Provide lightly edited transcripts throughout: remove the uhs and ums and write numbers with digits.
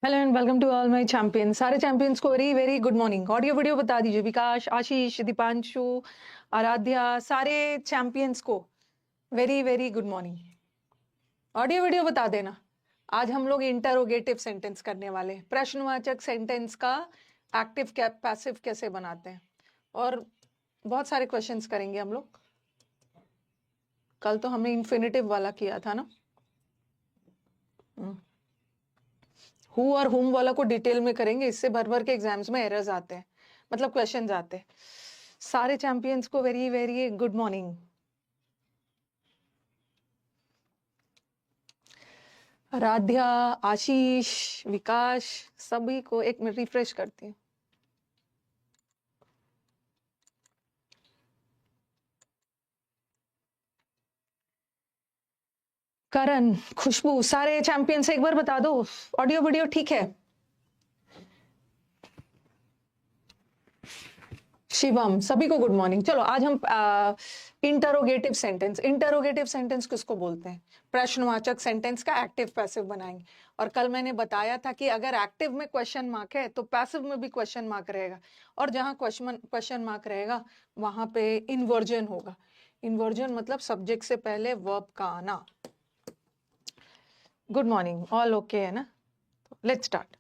Hello and welcome to all my champions. सारे champions को very very good morning. Audio video बता दीजिए। विकास, आशीष, दीपांशु, आराध्या, सारे चैंपियंस को very very good morning. Audio video बता देना। आज हम लोग इंटरोगेटिव सेंटेंस करने वाले हैं। प्रश्नवाचक सेंटेंस का एक्टिव पैसिव कैसे बनाते हैं, और बहुत सारे क्वेश्चंस करेंगे हम लोग। कल तो हमने इन्फिनेटिव वाला किया था ना। हु और हुम वाला को डिटेल में करेंगे, इससे भर भर के एग्जाम्स में एरर्स आते हैं, मतलब क्वेश्चंस आते हैं। सारे चैंपियंस को very very good morning. Aaradhya, Ashish, Vikas, सभी को एक मिनट रिफ्रेश करती हूँ। करण, खुशबू, सारे चैंपियंस एक बार बता दो ऑडियो वीडियो ठीक है। शिवम, सभी को गुड मॉर्निंग। चलो आज हम इंटरोगेटिव सेंटेंस किसको बोलते हैं? प्रश्नवाचक सेंटेंस का एक्टिव पैसिव बनाएंगे। और कल मैंने बताया था कि अगर एक्टिव में क्वेश्चन मार्क है तो पैसिव में भी क्वेश्चन मार्क रहेगा, और जहां क्वेश्चन मार्क रहेगा वहां पे इन्वर्जन होगा। इन्वर्जन मतलब सब्जेक्ट से पहले वर्ब का आना। गुड मॉर्निंग, ऑल ओके है ना? Let's start.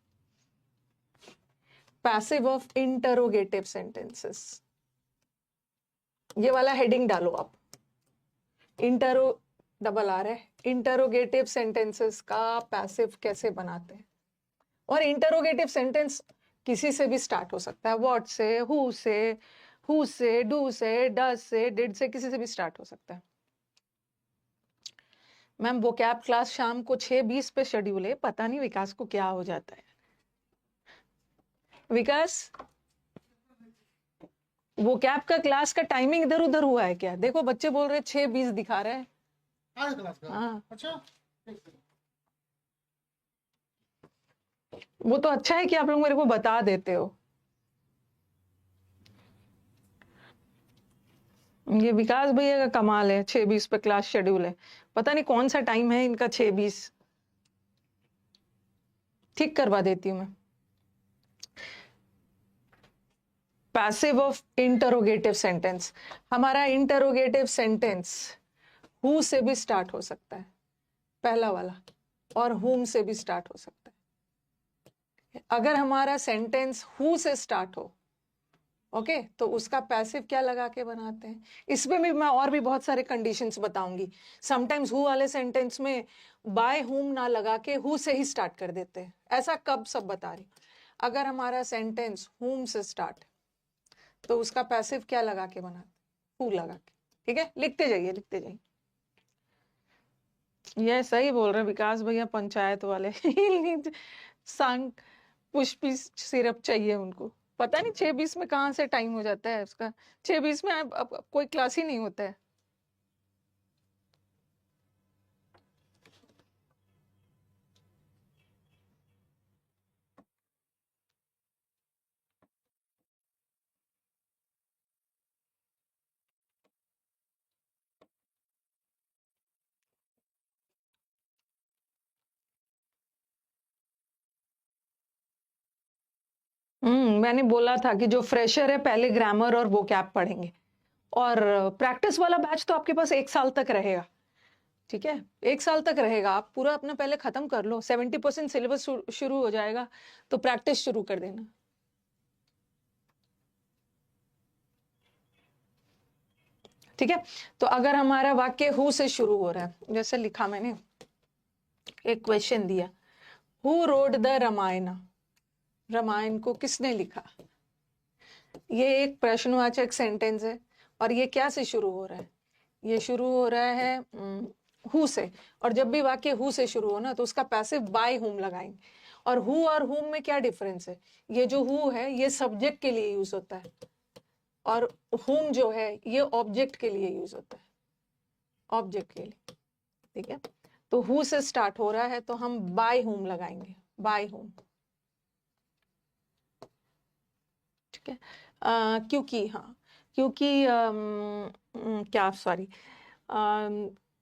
Passive of interrogative sentences, ये वाला हेडिंग डालो आप। इंटरो डबल आर है। इंटरोगेटिव सेंटेंसेस का पैसिव कैसे बनाते हैं? और इंटरोगेटिव सेंटेंस किसी से भी स्टार्ट हो सकता है। व्हाट से, हु से, डू से, डज से, डिड से, किसी से भी स्टार्ट हो सकता है। मैम वोकैब क्लास शाम को 6:20 पे शेड्यूल है, पता नहीं विकास को क्या हो जाता है। विकास, वोकैब का क्लास का टाइमिंग इधर उधर हुआ है क्या? देखो बच्चे बोल रहे 6:20 दिखा रहे हैं। हाँ, अच्छा, वो तो अच्छा है कि आप लोग मेरे को बता देते हो। ये विकास भैया का कमाल है, 6:20 पे क्लास शेड्यूल है। पता नहीं कौन सा टाइम है इनका। 6:20 ठीक करवा देती हूँ मैं। पैसिव ऑफ इंटरोगेटिव सेंटेंस, हमारा इंटरोगेटिव सेंटेंस हु से भी स्टार्ट हो सकता है, पहला वाला, और हुम से भी स्टार्ट हो सकता है। अगर हमारा सेंटेंस हु से स्टार्ट हो, ओके, तो उसका पैसिव क्या लगा के बनाते हैं? इसमें भी मैं और भी बहुत सारे कंडीशंस बताऊंगी। समटाइम्स हु वाले सेंटेंस में बाय हुम ना लगा के हु से ही स्टार्ट कर देते हैं। ऐसा कब, सब बता रही। अगर हमारा सेंटेंस हुम से स्टार्ट, तो उसका पैसिव क्या लगा के बनाते? हु लगा के। ठीक है, लिखते जाइए लिखते जाइए। ये सही बोल रहे विकास भैया, पंचायत वाले सांग पुष्पी सिरप चाहिए उनको। पता नहीं 6:20 में कहाँ से टाइम हो जाता है उसका। 6:20 में अब कोई क्लास ही नहीं होता है। मैंने बोला था कि जो फ्रेशर है पहले ग्रामर और वोकैब पढ़ेंगे, और प्रैक्टिस वाला बैच तो आपके पास 1 साल तक रहेगा। ठीक है, 1 साल तक रहेगा। आप पूरा अपना पहले खत्म कर लो, 70% सिलेबस शुरू हो जाएगा, तो प्रैक्टिस शुरू कर देना। ठीक है, तो अगर हमारा वाक्य हु से शुरू हो रहा है, जैसे लिखा मैंने, एक क्वेश्चन दिया, who wrote the Ramayana, Ramayana को किसने लिखा? ये एक प्रश्नवाचक सेंटेंस है, और ये क्या से शुरू हो रहा है? ये शुरू हो रहा है हु से। और जब भी वाक्य हु से शुरू हो ना, तो उसका पैसिव बाय हुम लगाएंगे। और हु और हुम में क्या डिफरेंस है? ये जो हु है ये सब्जेक्ट के लिए यूज होता है, और हुम जो है ये ऑब्जेक्ट के लिए यूज होता है, ऑब्जेक्ट के लिए। ठीक है, तो हु से स्टार्ट हो रहा है तो हम बाय हुम लगाएंगे, बाय हुम। ठीक है, क्योंकि, हाँ, क्योंकि क्या, सॉरी,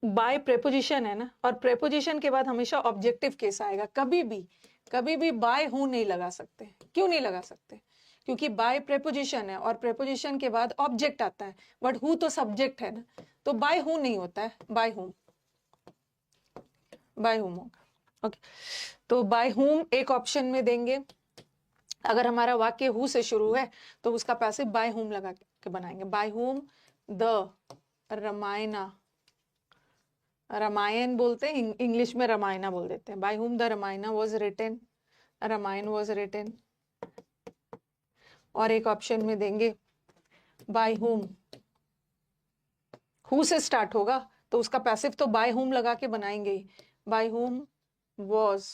बाय प्रेपोजिशन है ना, और प्रेपोजिशन के बाद हमेशा ऑब्जेक्टिव केस आएगा। कभी भी कभी भी बाय हूं नहीं लगा सकते। क्यों नहीं लगा सकते? क्योंकि बाय प्रेपोजिशन है और प्रेपोजिशन के बाद ऑब्जेक्ट आता है, बट हु तो सब्जेक्ट है ना, तो बाय हूं नहीं होता है, बाय हूम, बाय हूम होगा। ओके, तो बाय हूम एक ऑप्शन में देंगे। अगर हमारा वाक्य हु से शुरू है तो उसका पैसिव बाय हूम लगा के बनाएंगे। By whom the Ramayana, Ramayana बोलते हैं, इंग्लिश में रामायणा बोल देते हैं। By whom the Ramayana was written, Ramayana was written. और एक ऑप्शन में देंगे बाय हुम, हु से स्टार्ट होगा तो उसका पैसिव तो बाय हुम लगा के बनाएंगे ही। By whom was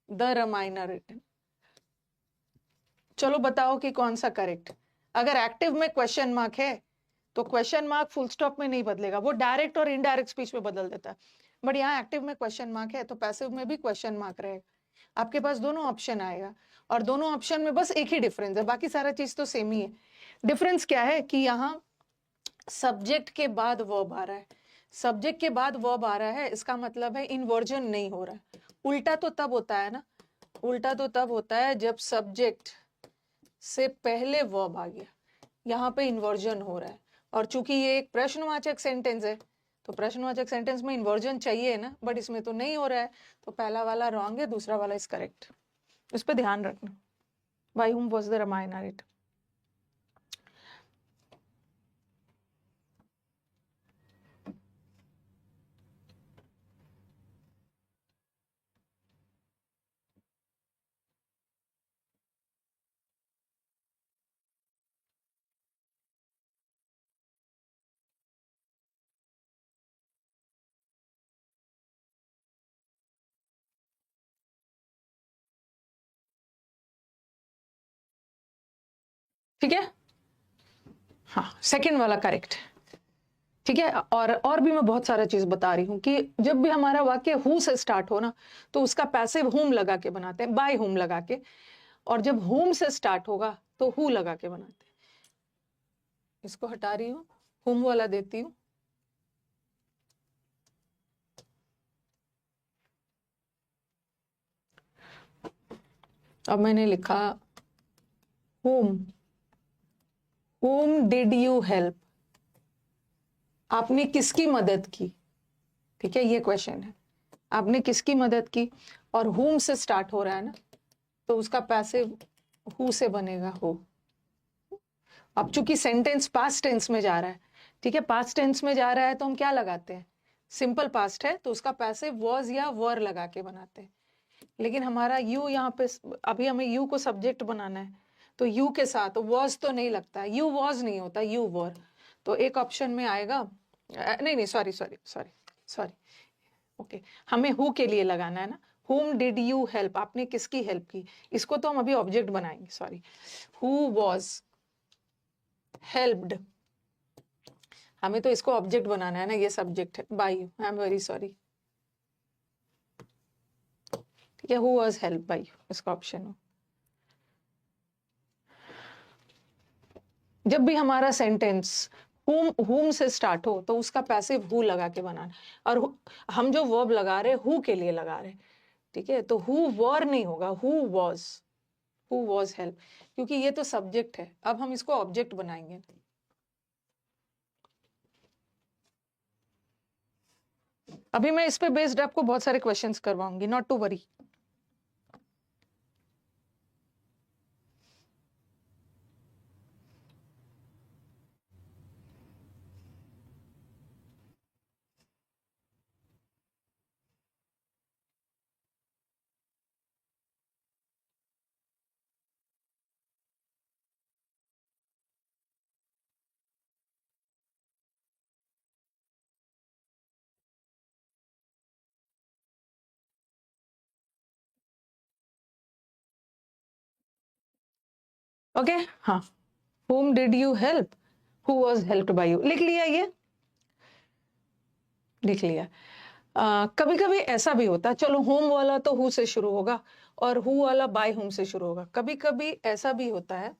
the Ramayana written. चलो बताओ कि कौन सा करेक्ट। अगर एक्टिव में क्वेश्चन मार्क है तो क्वेश्चन मार्क फुल स्टॉप में नहीं बदलेगा, वो डायरेक्ट और इनडायरेक्ट स्पीच में बदल देता है। बट यहाँ एक्टिव में क्वेश्चन मार्क है तो पैसिव में भी क्वेश्चन मार्क रहेगा। आपके पास दोनों ऑप्शन आएगा और दोनों ऑप्शन में बस एक ही डिफरेंस है, बाकी सारा चीज तो सेम ही है। डिफरेंस क्या है कि यहाँ सब्जेक्ट के बाद वर्ब आ रहा है, सब्जेक्ट के बाद वर्ब आ रहा है, इसका मतलब है इन्वर्जन नहीं हो रहा है। उल्टा तो तब होता है ना, उल्टा तो तब होता है जब सब्जेक्ट से पहले वर्ब आ गया, यहाँ पे इन्वर्जन हो रहा है। और चूंकि ये एक प्रश्नवाचक सेंटेंस है तो प्रश्नवाचक सेंटेंस में इन्वर्जन चाहिए ना, बट इसमें तो नहीं हो रहा है, तो पहला वाला रॉन्ग है, दूसरा वाला इज करेक्ट। इस पे ध्यान रखना। Bye whom was the Ramayana written. ठीक है, हाँ सेकंड वाला करेक्ट। ठीक है, और भी मैं बहुत सारा चीज बता रही हूँ कि जब भी हमारा वाक्य हु से स्टार्ट हो ना तो उसका पैसिव हुम लगा के बनाते हैं, बाय हुम लगा के। और जब हुम से स्टार्ट होगा तो हु लगा के बनाते हैं। इसको हटा रही हूँ, हुम वाला देती हूँ। अब मैंने लिखा हुम, हुम डिड यू हेल्प, आपने किसकी मदद की। ठीक है, ये क्वेश्चन है, आपने किसकी मदद की। और हुम से स्टार्ट हो रहा है ना तो उसका पैसिव हु से बनेगा हो। अब चूंकि सेंटेंस पास्ट टेंस में जा रहा है, ठीक है, पास्ट टेंस में जा रहा है तो हम क्या लगाते हैं, सिंपल पास्ट है तो उसका पैसिव वॉज या वर लगा के बनाते हैं। लेकिन हमारा यू यहाँ पे, अभी हमें यू को सब्जेक्ट बनाना है तो यू के साथ वॉज तो नहीं लगता, यू वॉज नहीं होता, यू वर। तो एक ऑप्शन में आएगा, नहीं नहीं sorry sorry sorry sorry, okay, हमें हु के लिए लगाना है ना। हुम डिड यू हेल्प, आपने किसकी हेल्प की, इसको तो हम अभी ऑब्जेक्ट बनाएंगे, सॉरी। हु वॉज हेल्प्ड, हमें तो इसको ऑब्जेक्ट बनाना है ना, ये सब्जेक्ट है, by you, I am very sorry. ठीक है, who was help by you, इसका ऑप्शन हो। जब भी हमारा सेंटेंस हुम से स्टार्ट हो तो उसका पैसिव हु लगा के बनाना। और हम जो वर्ब लगा रहे हु के लिए लगा रहे, ठीक है, तो हु वर नहीं होगा, हु वॉज हेल्प, क्योंकि ये तो सब्जेक्ट है। अब हम इसको ऑब्जेक्ट बनाएंगे। अभी मैं इस पे बेस्ड आपको बहुत सारे क्वेश्चंस करवाऊंगी, नॉट टू वरी। ओके, हाँ, whom did you help, who was helped by you, लिख लिया, ये लिख लिया। कभी कभी ऐसा भी होता है, चलो होम वाला तो हु से शुरू होगा और हु वाला बाय होम से शुरू होगा। कभी कभी ऐसा भी होता है,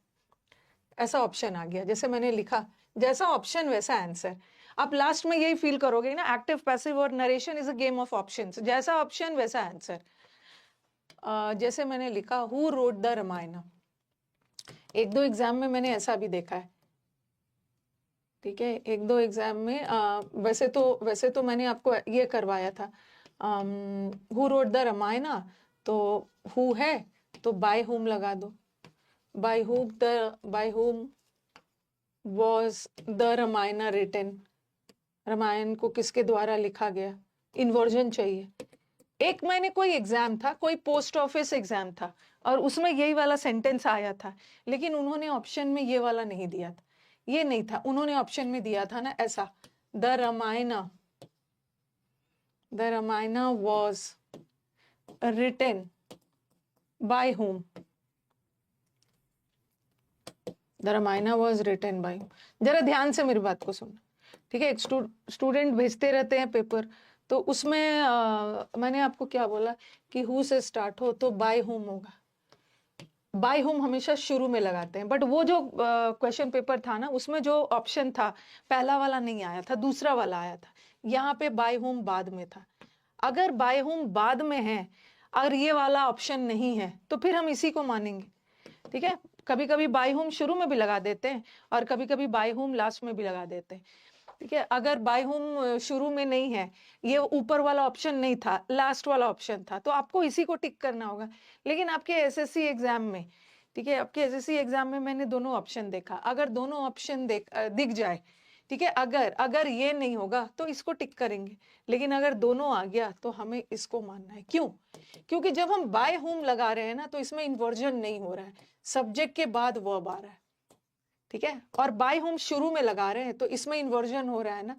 ऐसा ऑप्शन आ गया, जैसे मैंने लिखा, जैसा ऑप्शन वैसा आंसर। आप लास्ट में यही फील करोगे ना, एक्टिव पैसिव और narration is a game of options, जैसा ऑप्शन वैसा आंसर। जैसे मैंने लिखा हु रोट द रामायण, एक दो एग्जाम में मैंने ऐसा भी देखा है, ठीक है, एक दो एग्जाम में वैसे तो मैंने आपको ये करवाया था, हु रोट द रामायण, तो हु है तो बाय हुम लगा दो, by whom was the Ramayana written, Ramayana को किसके द्वारा लिखा गया, इन्वर्जन चाहिए। एक मैंने कोई एग्जाम था, कोई पोस्ट ऑफिस एग्जाम था, और उसमें यही वाला सेंटेंस आया था, लेकिन उन्होंने ऑप्शन में ये वाला नहीं दिया था, ये नहीं था, उन्होंने ऑप्शन में दिया था ना ऐसा, the Ramayana was written by whom, the Ramayana was written by whom. जरा ध्यान से मेरी बात को सुनना, ठीक है। एक स्टूडेंट भेजते रहते हैं पेपर, तो उसमें मैंने आपको क्या बोला कि हु से स्टार्ट हो तो बाय हुम होगा, बाय हुम हमेशा शुरू में लगाते हैं, बट वो जो क्वेश्चन पेपर था ना, उसमें जो ऑप्शन था पहला वाला नहीं आया था, दूसरा वाला आया था, यहाँ पे बाय हुम बाद में था। अगर बाय हुम बाद में है और ये वाला ऑप्शन नहीं है तो फिर हम इसी को मानेंगे, ठीक है। कभी कभी बाय हुम शुरू में भी लगा देते हैं और कभी कभी बाय हुम लास्ट में भी लगा देते हैं, ठीक है। अगर बाय हुम शुरू में नहीं है, ये ऊपर वाला ऑप्शन नहीं था, लास्ट वाला ऑप्शन था, तो आपको इसी को टिक करना होगा। लेकिन आपके एसएससी एग्जाम में, ठीक है, आपके एसएससी एग्जाम में मैंने दोनों ऑप्शन देखा, अगर दोनों ऑप्शन दिख जाए, ठीक है, अगर ये नहीं होगा तो इसको टिक करेंगे, लेकिन अगर दोनों आ गया तो हमें इसको मानना है। क्यों? क्योंकि जब हम बाय हुम लगा रहे हैं ना, तो इसमें इन्वर्जन नहीं हो रहा है, सब्जेक्ट के बाद वर्ब आ रहा है, ठीक है। और बाय हुम शुरू में लगा रहे हैं तो इसमें इन्वर्जन हो रहा है ना,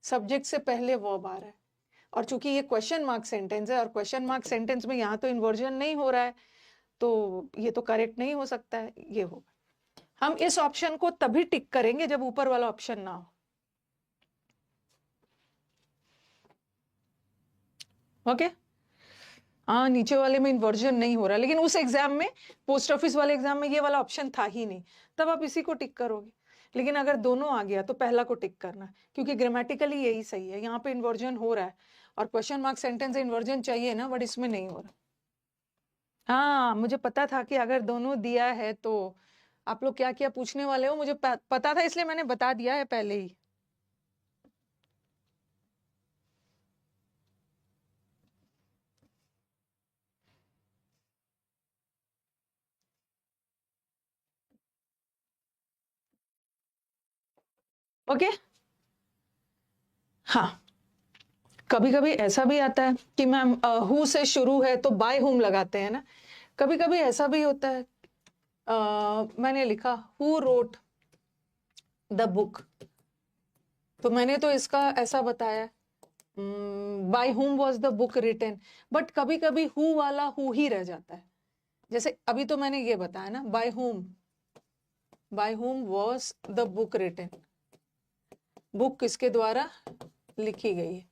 सब्जेक्ट से पहले वर्ब आ रहा है। और चूंकि ये क्वेश्चन मार्क सेंटेंस है और क्वेश्चन मार्क सेंटेंस में यहाँ तो इन्वर्जन नहीं हो रहा है, तो ये तो करेक्ट नहीं हो सकता है, ये होगा। हम इस ऑप्शन को तभी टिक करेंगे जब ऊपर वाला ऑप्शन ना हो, ओके। हाँ, नीचे वाले में इन्वर्जन नहीं हो रहा, लेकिन उस एग्जाम में, पोस्ट ऑफिस वाले एग्जाम में ये वाला ऑप्शन था ही नहीं, तब आप इसी को टिक करोगे। लेकिन अगर दोनों आ गया तो पहला को टिक करना, क्योंकि ग्रामेटिकली यही सही है, यहाँ पे इन्वर्जन हो रहा है और क्वेश्चन मार्क सेंटेंस इन्वर्जन चाहिए ना, बट इसमें नहीं हो रहा। हाँ, मुझे पता था कि अगर दोनों दिया है तो आप लोग क्या क्या पूछने वाले हो, मुझे पता था, इसलिए मैंने बता दिया है पहले ही। ओके, हाँ, कभी कभी ऐसा भी आता है कि मैम हु से शुरू है तो बाय हुम लगाते हैं ना, कभी कभी ऐसा भी होता है, मैंने लिखा हु रोट द बुक, तो मैंने तो इसका ऐसा बताया by whom was the book written, but कभी कभी हु वाला हु ही रह जाता है। जैसे अभी तो मैंने ये बताया ना, by whom was the book written, book किसके द्वारा लिखी गई है,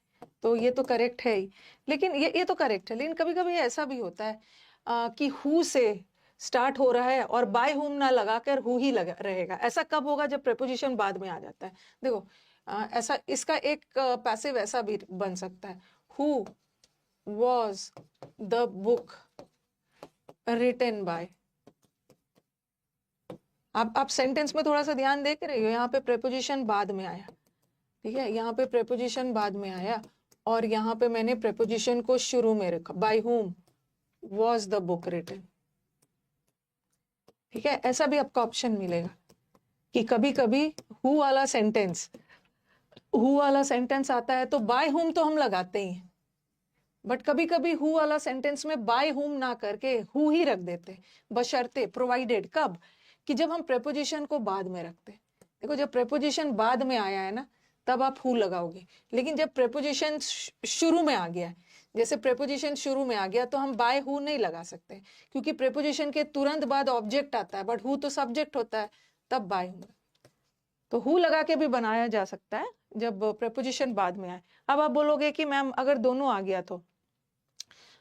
तो ये तो करेक्ट है ही, लेकिन ये तो करेक्ट है, लेकिन कभी कभी ऐसा भी होता है कि हु से स्टार्ट हो रहा है और बाय हुम ना लगाकर हु ही लगा रहेगा। ऐसा कब होगा? जब प्रेपोजिशन बाद में आ जाता है। देखो ऐसा, इसका एक पैसिव ऐसा भी बन सकता है, who was the book written by. आप सेंटेंस में थोड़ा सा ध्यान देख रहे हो, यहाँ पे प्रेपोजिशन बाद में आया, ठीक है, यहाँ पे प्रेपोजिशन बाद में आया और यहाँ पे मैंने प्रेपोजिशन को शुरू में रखा, bye whom was the book written, ठीक है। ऐसा भी आपका ऑप्शन मिलेगा कि कभी कभी हु वाला सेंटेंस आता है तो बाय हुम तो हम लगाते ही हैं, बट कभी कभी हु वाला सेंटेंस में बाय हुम ना करके हु ही रख देते हैं, बशर्ते, प्रोवाइडेड, कब? कि जब हम प्रेपोजिशन को बाद में रखते हैं। देखो, जब प्रेपोजिशन बाद में आया है ना, तब आप हु लगाओगे, लेकिन जब प्रेपोजिशन शुरू में आ गया है, जैसे प्रेपोजिशन शुरू में आ गया तो हम बाय हु नहीं लगा सकते, क्योंकि प्रेपोजिशन के तुरंत बाद ऑब्जेक्ट आता है, बट हु तो सब्जेक्ट होता है, तब बाय हु। तो हु लगा के भी बनाया जा सकता है जब प्रेपोजिशन बाद में आए। अब आप बोलोगे कि मैम अगर दोनों आ गया तो,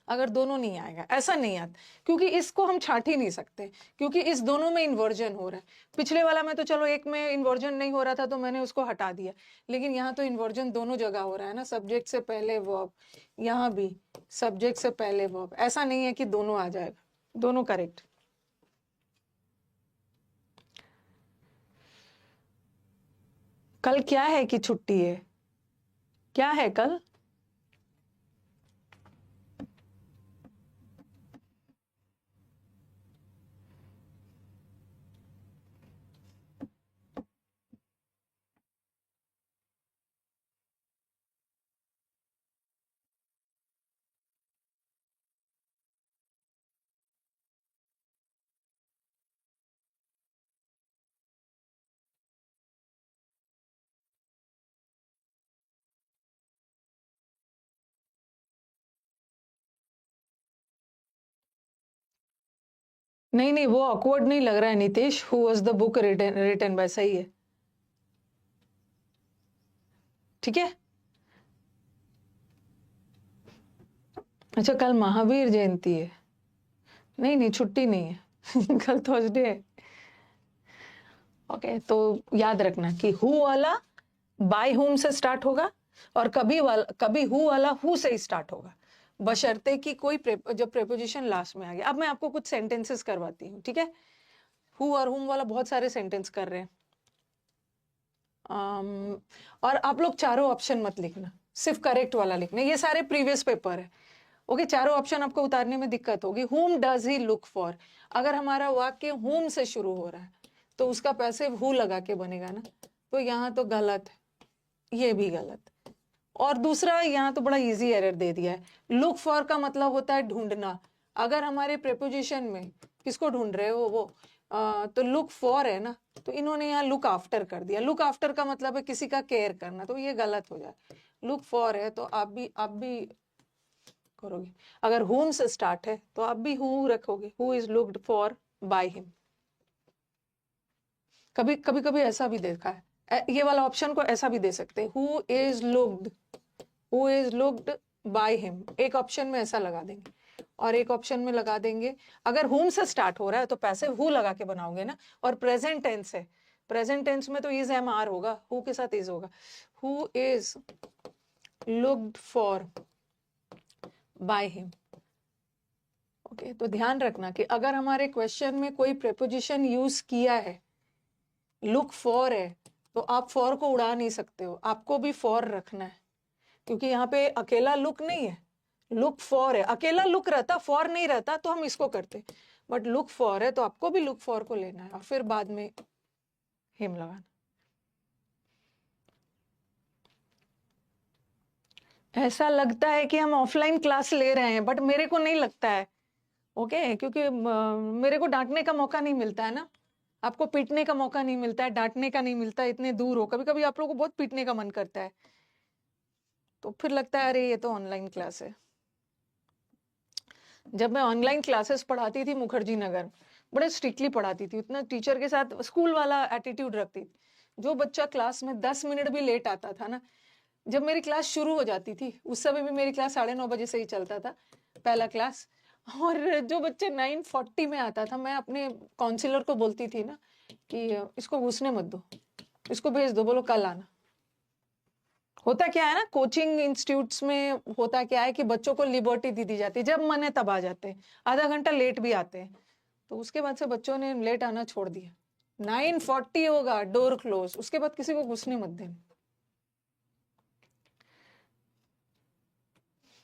अगर दोनों नहीं आएगा, ऐसा नहीं आता, क्योंकि इसको हम छांट ही नहीं सकते, क्योंकि इस दोनों में इन्वर्जन हो रहा है। पिछले वाला में तो चलो एक में इन्वर्जन नहीं हो रहा था तो मैंने उसको हटा दिया, लेकिन यहाँ तो इन्वर्जन दोनों जगह हो रहा है ना, सब्जेक्ट से पहले वर्ब, यहाँ भी सब्जेक्ट से पहले वर्ब, ऐसा नहीं है कि दोनों आ जाएगा, दोनों करेक्ट। कल क्या है कि छुट्टी है, क्या है कल? नहीं नहीं, वो ऑकवर्ड नहीं लग रहा है Nitesh. Who was the book written by, सही है, ठीक है। अच्छा, कल महावीर जयंती है? नहीं नहीं, छुट्टी नहीं है कल थर्सडे है। ओके, तो याद रखना कि हु वाला बाय हुम से स्टार्ट होगा, और कभी हु वाला हु से ही स्टार्ट होगा, बशर्ते कि कोई जब प्रेपोजिशन लास्ट में आ गया। अब मैं आपको कुछ सेंटेंसेस करवाती हूँ, ठीक है। हु और हुम वाला बहुत सारे सेंटेंस कर रहे हैं। और आप लोग चारों ऑप्शन मत लिखना, सिर्फ करेक्ट वाला लिखना, ये सारे प्रीवियस पेपर है। ओके, चारों ऑप्शन आपको उतारने में दिक्कत होगी। हुम डज ही लुक फॉर, अगर हमारा वाक्य हुम से शुरू हो रहा है तो उसका पैसिव हु लगा के बनेगा ना, तो यहाँ तो गलत है, ये भी गलत। और दूसरा, यहाँ तो बड़ा इजी एरर दे दिया है। लुक फॉर का मतलब होता है ढूंढना। अगर हमारे प्रेपोजिशन में किसको ढूंढ रहे हो वो तो लुक फॉर है ना, तो इन्होंने यहाँ लुक आफ्टर कर दिया। लुक आफ्टर का मतलब है किसी का केयर करना, तो ये गलत हो जाए। लुक फॉर है तो आप भी करोगे। अगर हुम से स्टार्ट है तो आप भी हु रखोगे, who is looked for by him. कभी कभी कभी ऐसा भी देखा है, ये वाला ऑप्शन को ऐसा भी दे सकते हैं, who is looked by him, एक ऑप्शन में ऐसा लगा देंगे और एक ऑप्शन में लगा देंगे। अगर हुम से स्टार्ट हो रहा है तो पैसिव हु लगा के बनाओगे ना, और प्रेजेंट टेंस है, प्रेजेंट टेंस में तो इज एम आर होगा, हु के साथ इज होगा। Who is looked for by him. Okay, तो ध्यान रखना कि अगर हमारे क्वेश्चन में कोई प्रेपोजिशन यूज किया है, लुक फॉर है, तो आप फॉर को उड़ा नहीं सकते हो, आपको भी फॉर रखना है, क्योंकि यहाँ पे अकेला लुक नहीं है, लुक फॉर है। अकेला लुक रहता, फॉर नहीं रहता तो हम इसको करते, बट लुक फॉर है तो आपको भी लुक फॉर को लेना है और फिर बाद में हिम लगाना। ऐसा लगता है कि हम ऑफलाइन क्लास ले रहे हैं, बट मेरे को नहीं लगता है। ओके, क्योंकि मेरे को डांटने का मौका नहीं मिलता है ना, आपको पीटने का मौका नहीं मिलता है, डांटने का नहीं मिलता है, इतने दूर हो। कभी कभी आप लोगों को बहुत पीटने का मन करता है, तो फिर लगता है अरे ये तो ऑनलाइन क्लास है। जब मैं ऑनलाइन क्लासेस पढ़ाती थी मुखर्जी नगर, बड़े स्ट्रिक्टली पढ़ाती थी, उतना टीचर के साथ स्कूल वाला एटीट्यूड रखती थी। जो बच्चा क्लास में 10 मिनट भी लेट आता था ना, जब मेरी क्लास शुरू हो जाती थी, उस समय भी मेरी क्लास 9:30 बजे से ही चलता था, पहला क्लास, और जो बच्चे 9:40 में आता था, मैं अपने काउंसलर को बोलती थी ना कि इसको घुसने मत दो, इसको भेज दो, बोलो कल आना। होता क्या है ना, कोचिंग इंस्टीट्यूट्स में होता क्या है कि बच्चों को लिबर्टी दी जाती है, जब मन है तब आ जाते हैं, आधा घंटा लेट भी आते हैं। तो उसके बाद से बच्चों ने लेट आना छोड़ दिया। 9:40 होगा, डोर क्लोज, उसके बाद किसी को घुसने मत देना।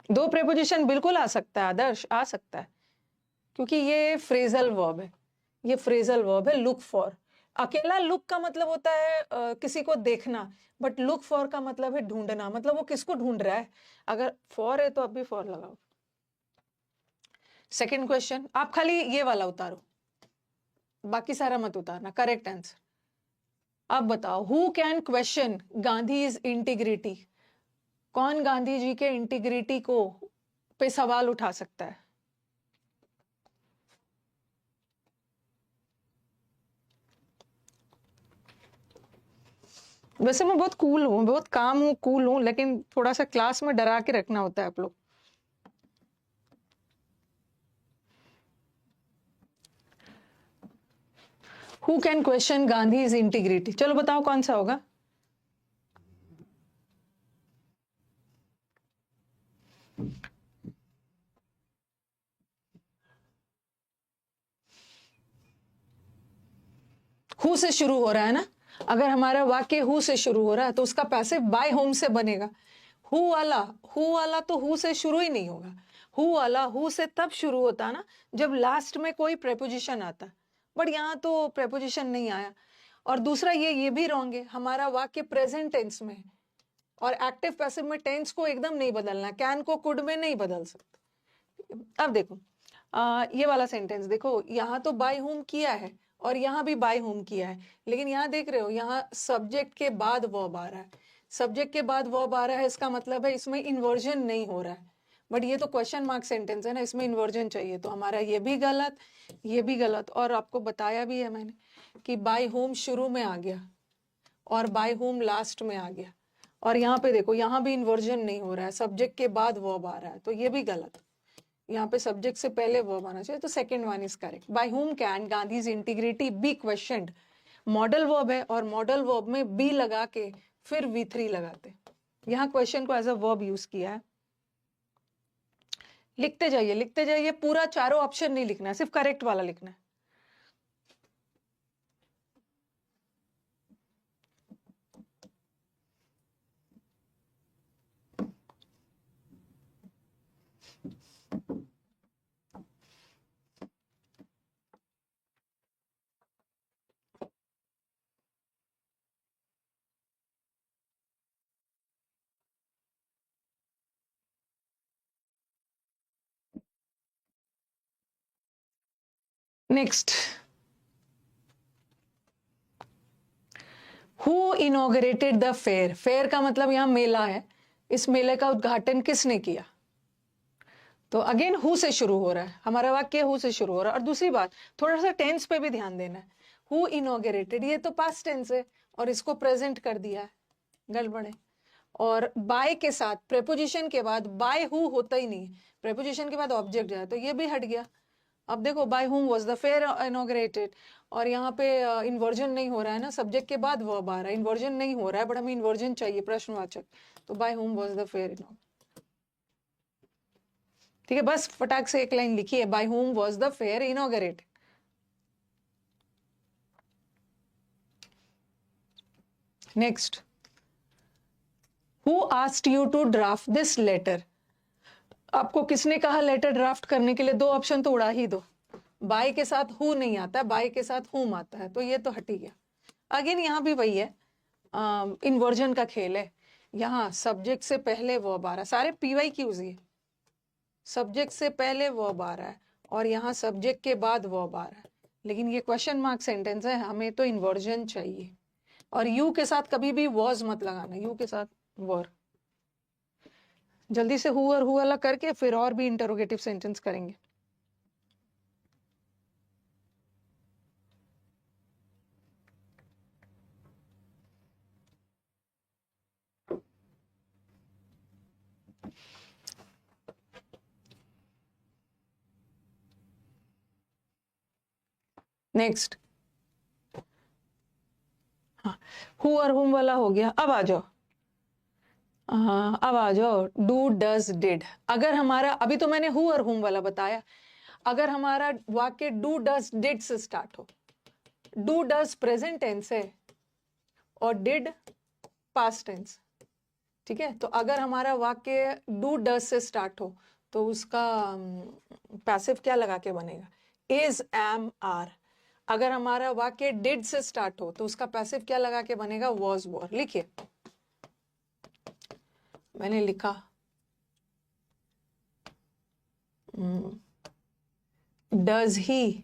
दो प्रेपोजिशन बिल्कुल आ सकता है आदर्श, आ सकता है, क्योंकि ये फ्रेजल वर्ब है, ये फ्रेजल वर्ब है लुक फॉर। अकेला लुक का मतलब होता है किसी को देखना, बट लुक फॉर का मतलब है ढूंढना, मतलब वो किसको ढूंढ रहा है। अगर फॉर है तो अब भी फॉर लगाओ। सेकंड क्वेश्चन, आप खाली ये वाला उतारो, बाकी सारा मत उतारना, करेक्ट आंसर। अब बताओ, who can question Gandhi is integrity, कौन गांधी जी के इंटीग्रिटी को पे सवाल उठा सकता है? वैसे मैं बहुत कूल हूँ, बहुत काम हूँ, कूल हूँ, लेकिन थोड़ा सा क्लास में डरा के रखना होता है आप लोग। Who can question Gandhi is integrity, चलो बताओ कौन सा होगा। हु से शुरू हो रहा है ना, अगर हमारा वाक्य हु से शुरू हो रहा है तो उसका पैसिव बाय होम से बनेगा। हु वाला तो हु से शुरू ही नहीं होगा। हु वाला हु से तब शुरू होता है ना जब लास्ट में कोई प्रेपोजिशन आता, बट यहाँ तो प्रेपोजिशन नहीं आया। और दूसरा ये भी रॉन्ग है, हमारा वाक्य प्रेजेंट टेंस में है और एक्टिव पैसिव में टेंस को एकदम नहीं बदलना, कैन को कुड में नहीं बदल सकते। अब देखो ये वाला सेंटेंस देखो, यहाँ तो बाय होम किया है और यहाँ भी बाय होम किया है, लेकिन यहाँ देख रहे हो यहाँ सब्जेक्ट के बाद वर्ब आ रहा है। सब्जेक्ट के बाद वर्ब आ रहा है, इसका मतलब है इसमें इन्वर्जन नहीं हो रहा है। बट ये तो क्वेश्चन मार्क सेंटेंस है ना, इसमें इन्वर्जन चाहिए, तो हमारा ये भी गलत, ये भी गलत। और आपको बताया भी है मैंने कि बाय होम शुरू में आ गया और बाय होम लास्ट में आ गया। और यहाँ पे देखो यहाँ भी इन्वर्जन नहीं हो रहा है, सब्जेक्ट के बाद वर्ब आ रहा है, तो ये भी गलत। यहाँ पे सब्जेक्ट से पहले वर्ब आना चाहिए, तो second one is correct. By whom can Gandhi's integrity be questioned, modal verb है और मॉडल वर्ब में बी लगा के फिर V3 लगाते। यहाँ क्वेश्चन को एज अ वर्ब यूज किया है। लिखते जाइए, पूरा चारों ऑप्शन नहीं लिखना है, सिर्फ करेक्ट वाला लिखना है। Next, who inaugurated the fair. Fair का मतलब यहाँ मेला है, इस मेले का उद्घाटन किसने किया। तो अगेन हु से शुरू हो रहा है, हमारा वाक्य हु से शुरू हो रहा है। और दूसरी बात, थोड़ा सा टेंस पे भी ध्यान देना है। हु इनॉग्रेटेड, ये तो पास्ट टेंस है और इसको प्रेजेंट कर दिया है, गड़बड़ है। और बाय के साथ प्रेपोजिशन के बाद बाय हु होता ही नहीं, प्रेपोजिशन के बाद ऑब्जेक्ट जाए, तो ये भी हट गया। अब देखो bye whom was the fair inaugurated, और यहाँ पे इन्वर्जन नहीं हो रहा है ना, सब्जेक्ट के बाद वर्ब आ रहा है, इन्वर्जन नहीं हो रहा है, बट हमें इन्वर्जन चाहिए प्रश्नवाचक, तो bye whom was the fair inaugurated. ठीक है, बस फटाक से एक लाइन लिखी है, by whom was the fair inaugurated. Next, who asked you to draft this letter. आपको किसने कहा लेटर ड्राफ्ट करने के लिए, दो ऑप्शन तो उड़ा ही दो। बाय के साथ हु नहीं आता, बाय के साथ हुम आता है, तो ये तो हट ही गया। अगेन यहाँ भी वही है, इन्वर्जन का खेल है। यहाँ सब्जेक्ट से पहले वर्ब आ रहा है, सारे पीवाई क्यूज ही, सब्जेक्ट से पहले वर्ब आ रहा है और यहाँ सब्जेक्ट के बाद वर्ब आ रहा है, लेकिन ये क्वेश्चन मार्क सेंटेंस है, हमें तो इन्वर्जन चाहिए। और यू के साथ कभी भी वॉज मत लगाना, यू के साथ वर। जल्दी से हु और हु अलग करके फिर और भी इंटरोगेटिव सेंटेंस करेंगे। नेक्स्ट, हाँ, हु और हुम वाला हो गया। अब आ जाओ, अब आ जाओ डू डज डिड। अगर हमारा, अभी तो मैंने हु और हुम वाला बताया, अगर हमारा वाक्य डू डज डिड से स्टार्ट हो, डू डज प्रेजेंट टेंस है और डिड पास्ट टेंस, ठीक है, तो अगर हमारा वाक्य डू डज से स्टार्ट हो तो उसका पैसिव क्या लगा के बनेगा, इज एम आर। अगर हमारा वाक्य डिड से स्टार्ट हो तो उसका पैसिव क्या लगा के बनेगा, वॉज वॉर। लिखिए, मैंने लिखा, डज ही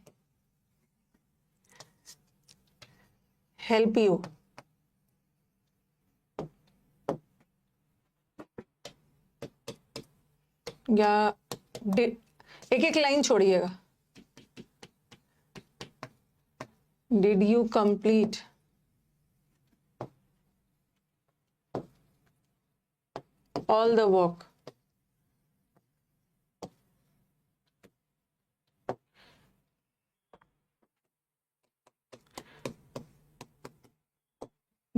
हेल्प यू, या एक एक लाइन छोड़िएगा, did you complete all the work.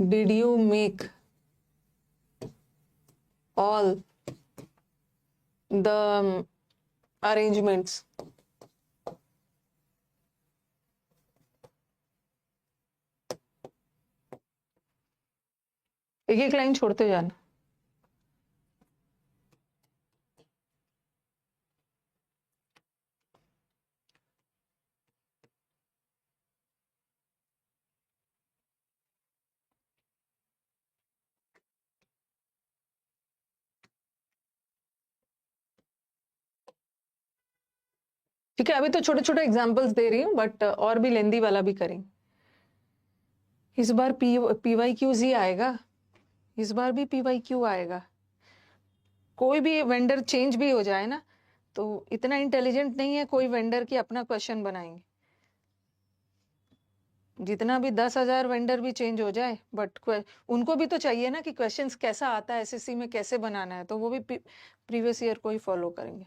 Did you make all the arrangements? एक एक लाइन छोड़ते जाना। ठीक है, अभी तो छोटे छोटे एग्जांपल्स दे रही हूँ, बट और भी लेंदी वाला भी करेंगे। इस बार PYQ ही आएगा, इस बार भी PYQ आएगा। कोई भी वेंडर चेंज भी हो जाए ना, तो इतना इंटेलिजेंट नहीं है कोई वेंडर की अपना क्वेश्चन बनाएंगे। जितना भी 10,000 वेंडर भी चेंज हो जाए, बट उनको भी तो चाहिए ना कि क्वेश्चंस कैसा आता है, SSC में कैसे बनाना है, तो वो भी प्रीवियस ईयर को ही फॉलो करेंगे।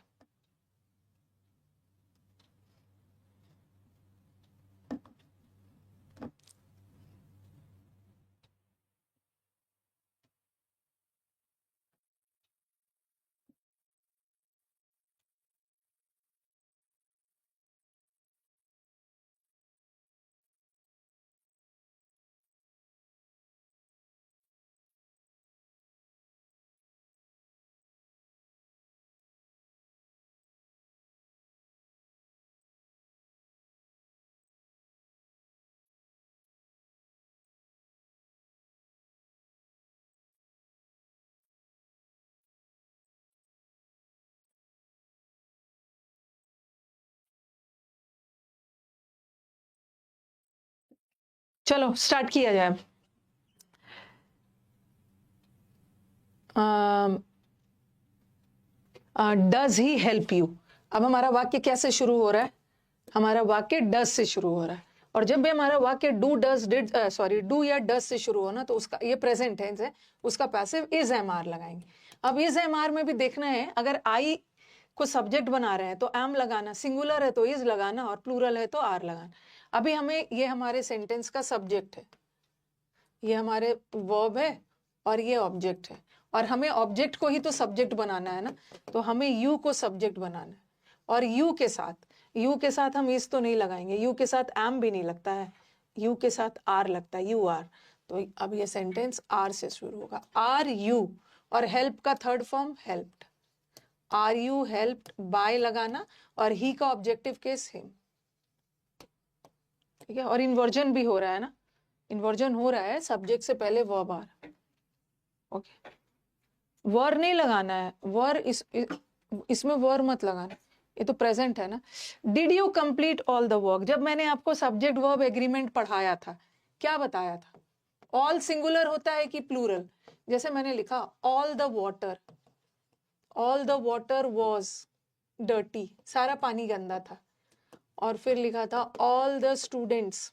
चलो स्टार्ट किया जाए। Does he help you? अब हमारा वाक्य कैसे शुरू हो रहा है? हमारा वाक्य डज से शुरू हो रहा है, और जब भी हमारा वाक्य डू डज डिड डू या डज से शुरू हो ना, तो उसका ये प्रेजेंट टेंस है, उसका पैसिव इज एम आर लगाएंगे। अब इज एम आर में भी देखना है, अगर आई को सब्जेक्ट बना रहे हैं तो एम लगाना, सिंगुलर है तो इज लगाना, और प्लूरल है तो आर लगाना। अभी हमें ये हमारे सेंटेंस का सब्जेक्ट है, ये हमारे वर्ब है, और ये ऑब्जेक्ट है, और हमें ऑब्जेक्ट को ही तो सब्जेक्ट बनाना है ना, तो हमें यू को सब्जेक्ट बनाना है। और यू के साथ हम इस तो नहीं लगाएंगे, यू के साथ एम भी नहीं लगता है, यू के साथ आर लगता है, यू आर। तो अब ये सेंटेंस आर से शुरू होगा, आर यू, और हेल्प का third form helped, are you helped by लगाना, और ही का ऑब्जेक्टिव केस हिम। ठीक है, और इन्वर्जन भी हो रहा है ना, इन्वर्जन हो रहा है, सब्जेक्ट से पहले वर्ब आ रहा है। ओके, वर नहीं लगाना है, वर इसमें वर मत लगाना, ये तो प्रेजेंट है ना। Did you complete all the work? जब मैंने आपको सब्जेक्ट वर्ब एग्रीमेंट पढ़ाया था, क्या बताया था? ऑल सिंगुलर होता है कि प्लूरल? जैसे मैंने लिखा all the water was dirty, सारा पानी गंदा था, और फिर लिखा था all the students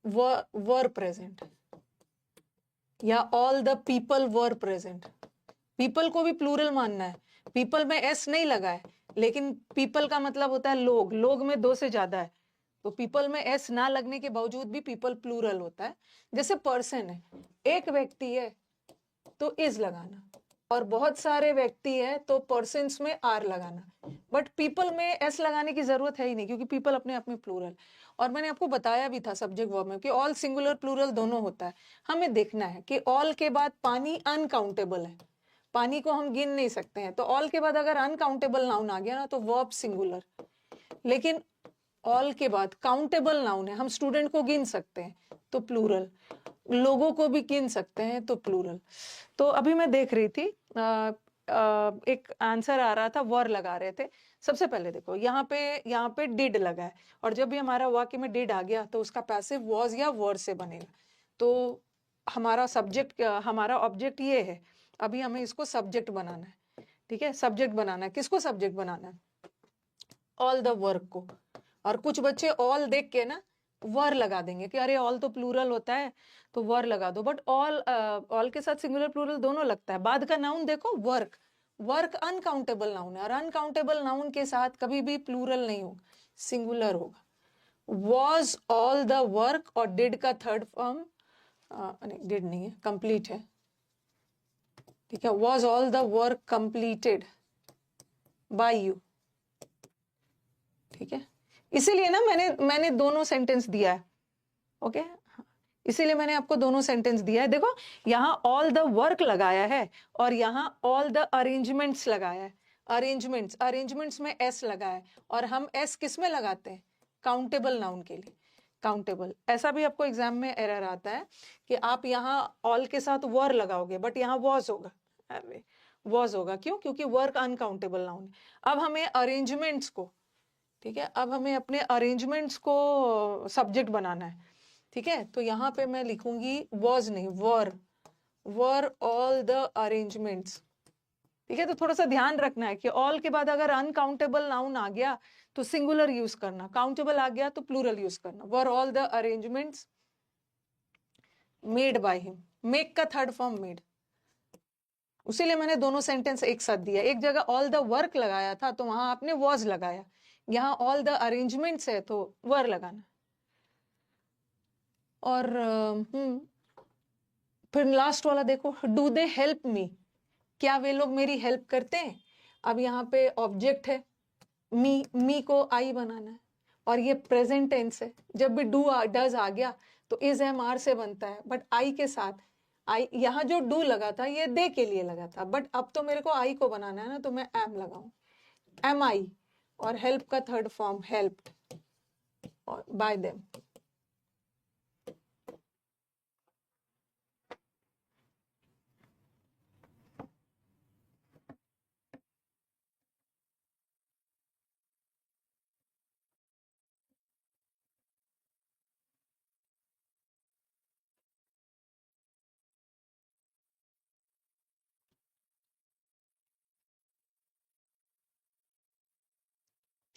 were present, या all the people were present. People को भी प्लूरल मानना है, पीपल में एस नहीं लगा है, लेकिन पीपल का मतलब होता है लोग, लोग में दो से ज्यादा है, तो पीपल में एस ना लगने के बावजूद भी पीपल प्लूरल होता है। जैसे पर्सन है, एक व्यक्ति है तो इज लगाना, और बहुत सारे व्यक्ति है तो पर्सन्स में आर लगाना, बट पीपल में एस लगाने की जरूरत है ही नहीं, क्योंकि पीपल अपने आप में प्लूरल। और मैंने आपको बताया भी था सब्जेक्ट वर्ब में कि ऑल सिंगुलर प्लूरल दोनों होता है। हमें देखना है कि ऑल के बाद पानी अनकाउंटेबल है, पानी को हम गिन नहीं सकते हैं, तो ऑल के बाद अगर अनकाउंटेबल नाउन आ गया ना तो वर्ब सिंगुलर, लेकिन ऑल के बाद काउंटेबल नाउन है, हम स्टूडेंट को गिन सकते हैं तो प्लूरल, लोगों को भी गिन सकते हैं तो प्लूरल। तो अभी मैं देख रही थी एक आंसर आ रहा था, वर लगा रहे थे। सबसे पहले देखो यहाँ पे डिड लगा है, और जब भी हमारा वाक्य में डिड आ गया तो उसका पैसिव वॉज या वर से बनेगा। तो हमारा ऑब्जेक्ट ये है, अभी हमें इसको सब्जेक्ट बनाना है। ठीक है, सब्जेक्ट बनाना है, किसको सब्जेक्ट बनाना है? ऑल द वर्क को। और कुछ बच्चे ऑल देख के ना वर लगा देंगे कि अरे ऑल तो प्लूरल होता है तो वर लगा दो, बट ऑल के साथ सिंगुलर प्लूरल दोनों लगता है। बाद का नाउन देखो वर्क, वर्क अनकाउंटेबल नाउन है, और अनकाउंटेबल नाउन के साथ कभी भी प्लूरल नहीं होगा, सिंगुलर होगा। वॉज ऑल द वर्क, और डिड का थर्ड फॉर्म, डिड नहीं है, कंप्लीट है, ठीक है, was all the work completed by you, ठीक है। इसीलिए ना मैंने दोनों सेंटेंस दिया है, ओके, इसीलिए मैंने आपको दोनों सेंटेंस दिया है। देखो यहाँ ऑल द वर्क लगाया है और यहाँ ऑल द अरेंजमेंट्स लगाया है। अरेंजमेंट्स में एस लगाया है, और हम एस किस में लगाते हैं? काउंटेबल नाउन के लिए, काउंटेबल। ऐसा भी आपको एग्जाम में एरर आता है कि आप यहाँ ऑल के साथ वर लगाओगे, बट यहाँ वॉज होगा, अरे वॉज होगा, क्यों? क्योंकि वर्क अनकाउंटेबल नाउन है। अब हमें अरेंजमेंट्स को, ठीक है, अब हमें अपने अरेंजमेंट्स को सब्जेक्ट बनाना है, ठीक है। तो यहाँ पे मैं लिखूंगी वॉज नहीं, वर ऑल द अरेंजमेंट्स, ठीक है। तो थोड़ा सा ध्यान रखना है कि ऑल के बाद अगर अनकाउंटेबल नाउन आ गया तो सिंगुलर यूज करना, काउंटेबल आ गया तो प्लूरल यूज करना। Were all the arrangements made by him, make का थर्ड फॉर्म मेड, उसीलिए मैंने दोनों सेंटेंस एक साथ दिया। एक जगह ऑल द वर्क लगाया था तो वहां आपने वॉज लगाया, यहाँ ऑल द अरेंजमेंट्स है तो वर लगाना। और फिर लास्ट वाला देखो, डू दे हेल्प मी, क्या वे लोग मेरी हेल्प करते हैं? अब यहाँ पे ऑब्जेक्ट है, मी को आई बनाना है, और ये प्रेजेंट टेंस है। जब भी डू डज आ गया तो इज एम आर से बनता है, बट आई के साथ, आई यहाँ जो डू लगा था ये दे के लिए लगा था, बट अब तो मेरे को आई को बनाना है ना, तो मैं एम लगाऊं, एम आई, और हेल्प का थर्ड फॉर्म हेल्प्ड और बाय देम।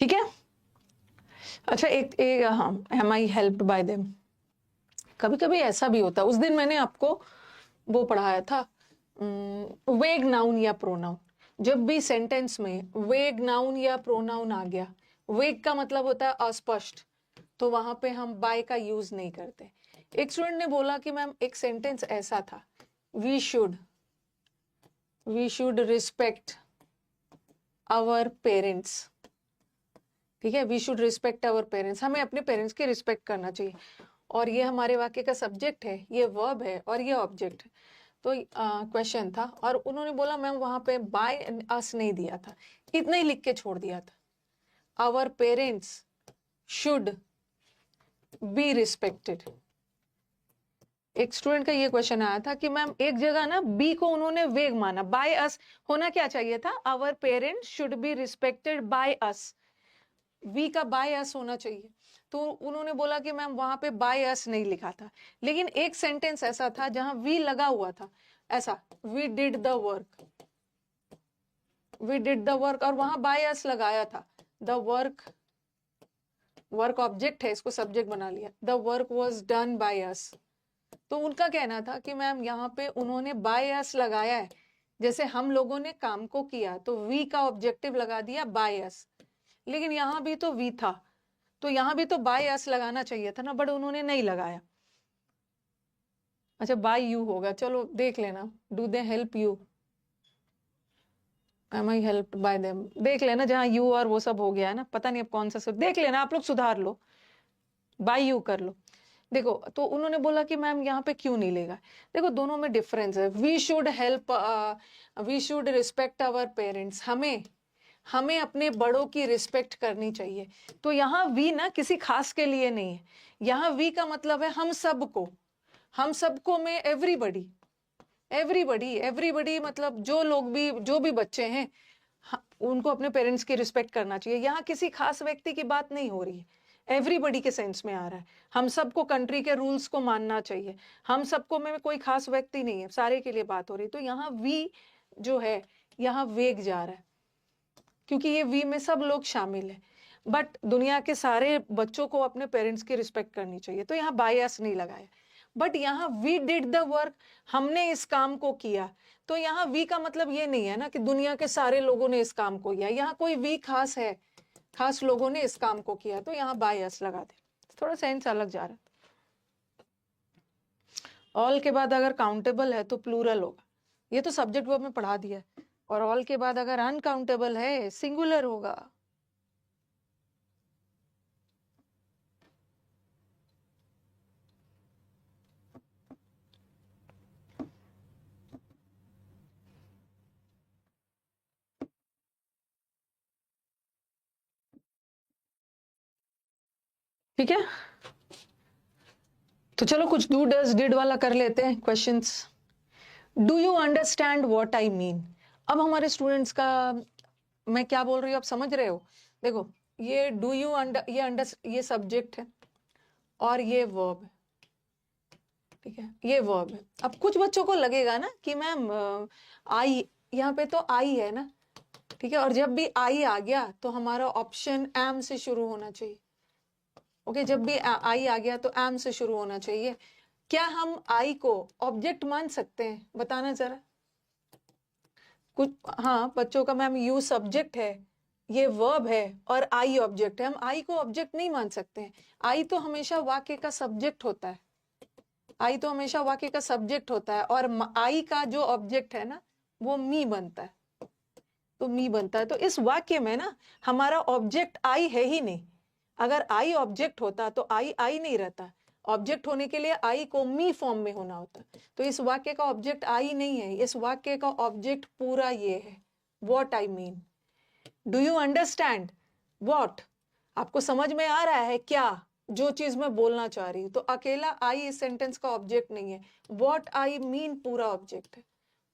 ठीक है, अच्छा एक हाँ, am I helped by them. कभी कभी ऐसा भी होता है, उस दिन मैंने आपको वो पढ़ाया था वेग नाउन या प्रोनाउन। जब भी सेंटेंस में वेग नाउन या प्रोनाउन आ गया, वेग का मतलब होता है अस्पष्ट, तो वहां पे हम बाय का यूज नहीं करते। एक स्टूडेंट ने बोला कि मैम एक सेंटेंस ऐसा था, we should respect our parents, ठीक है, we should respect our parents, हमें अपने पेरेंट्स की रिस्पेक्ट करना चाहिए, और ये हमारे वाक्य का सब्जेक्ट है, ये वर्ब है और ये ऑब्जेक्ट है। तो क्वेश्चन था और उन्होंने बोला मैम वहां पे बाय अस नहीं दिया था, इतना ही लिख के छोड़ दिया था, our parents should be respected. एक स्टूडेंट का ये क्वेश्चन आया था कि मैम एक जगह ना बी को उन्होंने वेग माना, बाय अस होना क्या चाहिए था, our parents should be respected by us, we का बाय अस होना चाहिए। तो उन्होंने बोला कि मैम वहां पे बाय अस नहीं लिखा था, लेकिन एक सेंटेंस ऐसा था जहां वी लगा हुआ था, ऐसा वी डिड द वर्क, और वहां बाय अस लगाया था, द वर्क ऑब्जेक्ट है, इसको सब्जेक्ट बना लिया, the work was done by us. तो उनका कहना था कि मैम यहाँ पे उन्होंने बाय अस लगाया है, जैसे हम लोगों ने काम को किया तो वी का ऑब्जेक्टिव लगा दिया बाय अस, लेकिन यहाँ भी तो वी था, तो यहाँ भी तो बाय अस लगाना चाहिए था ना, बट उन्होंने नहीं लगाया। अच्छा बाय यू होगा, चलो देख लेना, do they help you, am I helped by them, देख लेना जहाँ यू और वो सब हो गया है ना, पता नहीं अब कौन सा सब, देख लेना आप लोग, सुधार लो, बाय यू कर लो। देखो तो उन्होंने बोला कि मैम यहाँ पे क्यों नहीं लेगा, देखो दोनों में डिफरेंस है। We should respect our parents, हमें अपने बड़ों की रिस्पेक्ट करनी चाहिए, तो यहाँ वी ना किसी खास के लिए नहीं है, यहाँ वी का मतलब है हम सबको में एवरीबडी मतलब जो भी बच्चे हैं उनको अपने पेरेंट्स की रिस्पेक्ट करना चाहिए। यहाँ किसी खास व्यक्ति की बात नहीं हो रही है, एवरीबडी के सेंस में आ रहा है, हम सबको कंट्री के रूल्स को मानना चाहिए, हम सबको में कोई खास व्यक्ति नहीं है, सारे के लिए बात हो रही है। तो यहाँ वी जो है यहाँ वेग जा रहा है, क्योंकि ये वी में सब लोग शामिल है, बट दुनिया के सारे बच्चों को अपने पेरेंट्स की रिस्पेक्ट करनी चाहिए, तो यहाँ बायस नहीं लगाया। बट यहाँ वी डिड द वर्क, हमने इस काम को किया, तो यहाँ वी का मतलब ये नहीं है ना कि दुनिया के सारे लोगों ने इस काम को किया, यहाँ कोई वी खास है, खास लोगों ने इस काम को किया, तो यहाँ बायस लगा दे। थोड़ा सेंस अलग जा रहा है। ऑल के बाद अगर काउंटेबल है तो प्लूरल होगा, ये तो सब्जेक्ट वर्ब में पढ़ा दिया है। और ऑल के बाद अगर अनकाउंटेबल है सिंगुलर होगा। ठीक है, तो चलो कुछ डू डज डिड वाला कर लेते हैं questions. Do you understand what I mean? अब हमारे स्टूडेंट्स का, मैं क्या बोल रही हूँ आप समझ रहे हो? देखो ये डू यू ये सब्जेक्ट है और ये वर्ब है, ठीक है, ये वर्ब है। अब कुछ बच्चों को लगेगा ना कि मैम आई, यहाँ पे तो आई है ना, ठीक है, और जब भी आई आ गया तो हमारा ऑप्शन एम से शुरू होना चाहिए। ओके, जब भी आई आ गया तो एम से शुरू होना चाहिए। क्या हम आई को ऑब्जेक्ट मान सकते हैं? बताना जरा। कुछ, हाँ बच्चों का मैम यू सब्जेक्ट है, ये वर्ब है और आई ऑब्जेक्ट है। हम आई को ऑब्जेक्ट नहीं मान सकते हैं। आई तो हमेशा वाक्य का सब्जेक्ट होता है, आई तो हमेशा वाक्य का सब्जेक्ट होता है, और आई का जो ऑब्जेक्ट है ना वो मी बनता है, तो मी बनता है। तो इस वाक्य में ना हमारा ऑब्जेक्ट आई है ही नहीं। अगर आई ऑब्जेक्ट होता तो आई आई नहीं रहता। ऑब्जेक्ट होने के लिए आई को मी फॉर्म में होना होता। तो इस वाक्य का ऑब्जेक्ट आई नहीं है, इस वाक्य का ऑब्जेक्ट पूरा ये है, what I mean. Do you understand what? आपको समझ में आ रहा है क्या जो चीज मैं बोलना चाह रही हूँ? तो अकेला आई इस सेंटेंस का ऑब्जेक्ट नहीं है, व्हाट आई मीन पूरा ऑब्जेक्ट है।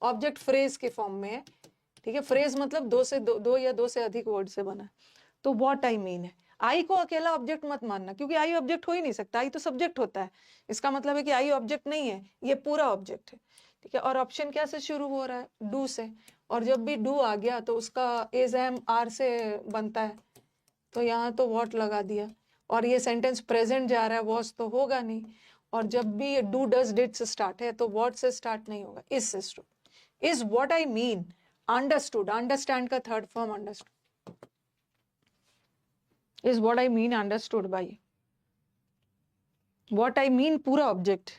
ऑब्जेक्ट फ्रेज के फॉर्म में है, ठीक है। फ्रेज मतलब दो या दो से अधिक वर्ड से बना। तो व्हाट आई मीन है। आई को अकेला ऑब्जेक्ट मत मानना, क्योंकि आई ऑब्जेक्ट हो ही नहीं सकता, आई तो सब्जेक्ट होता है। इसका मतलब है कि आई ऑब्जेक्ट नहीं है, ये पूरा ऑब्जेक्ट है, ठीक है। और ऑप्शन क्या से शुरू हो रहा है? डू से। और जब भी डू आ गया तो उसका इज एम आर से बनता है, तो यहाँ तो व्हाट लगा दिया। और ये सेंटेंस प्रेजेंट जा रहा है, वॉज तो होगा नहीं। और जब भी डू डज डिड से स्टार्ट है तो व्हाट से स्टार्ट नहीं होगा, इज से start. Is what I mean understood, understand का third form understood. is what I mean understood by, what I mean पूरा ऑब्जेक्ट।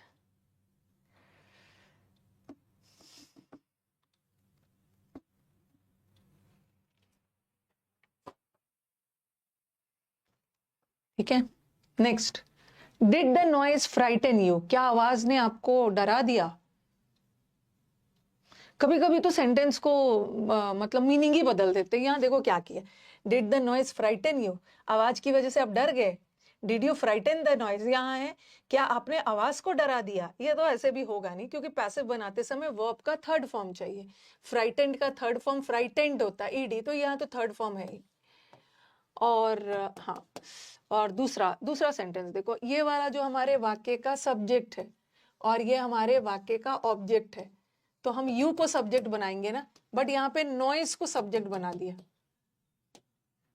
ठीक है, next, did the noise frighten you? क्या आवाज ने आपको डरा दिया? कभी कभी तो सेंटेंस को मतलब मीनिंग ही बदल देते हैं। यहाँ देखो क्या किया, did the noise frighten you, आवाज की वजह से आप डर गए। Did you frighten the noise, यहाँ है क्या आपने आवाज को डरा दिया? ये तो ऐसे भी होगा नहीं, क्योंकि पैसिव बनाते समय वर्ब का थर्ड फॉर्म चाहिए। फ्राइटेंड का थर्ड फॉर्म फ्राइटेंड होता है, ईडी, तो यहाँ तो थर्ड फॉर्म है ही। और हाँ, और दूसरा सेंटेंस देखो, ये वाला जो हमारे वाक्य का सब्जेक्ट है और ये हमारे वाक्य का ऑब्जेक्ट है, तो हम यू को सब्जेक्ट बनाएंगे ना, बट यहाँ पे नॉइस को सब्जेक्ट बना दिया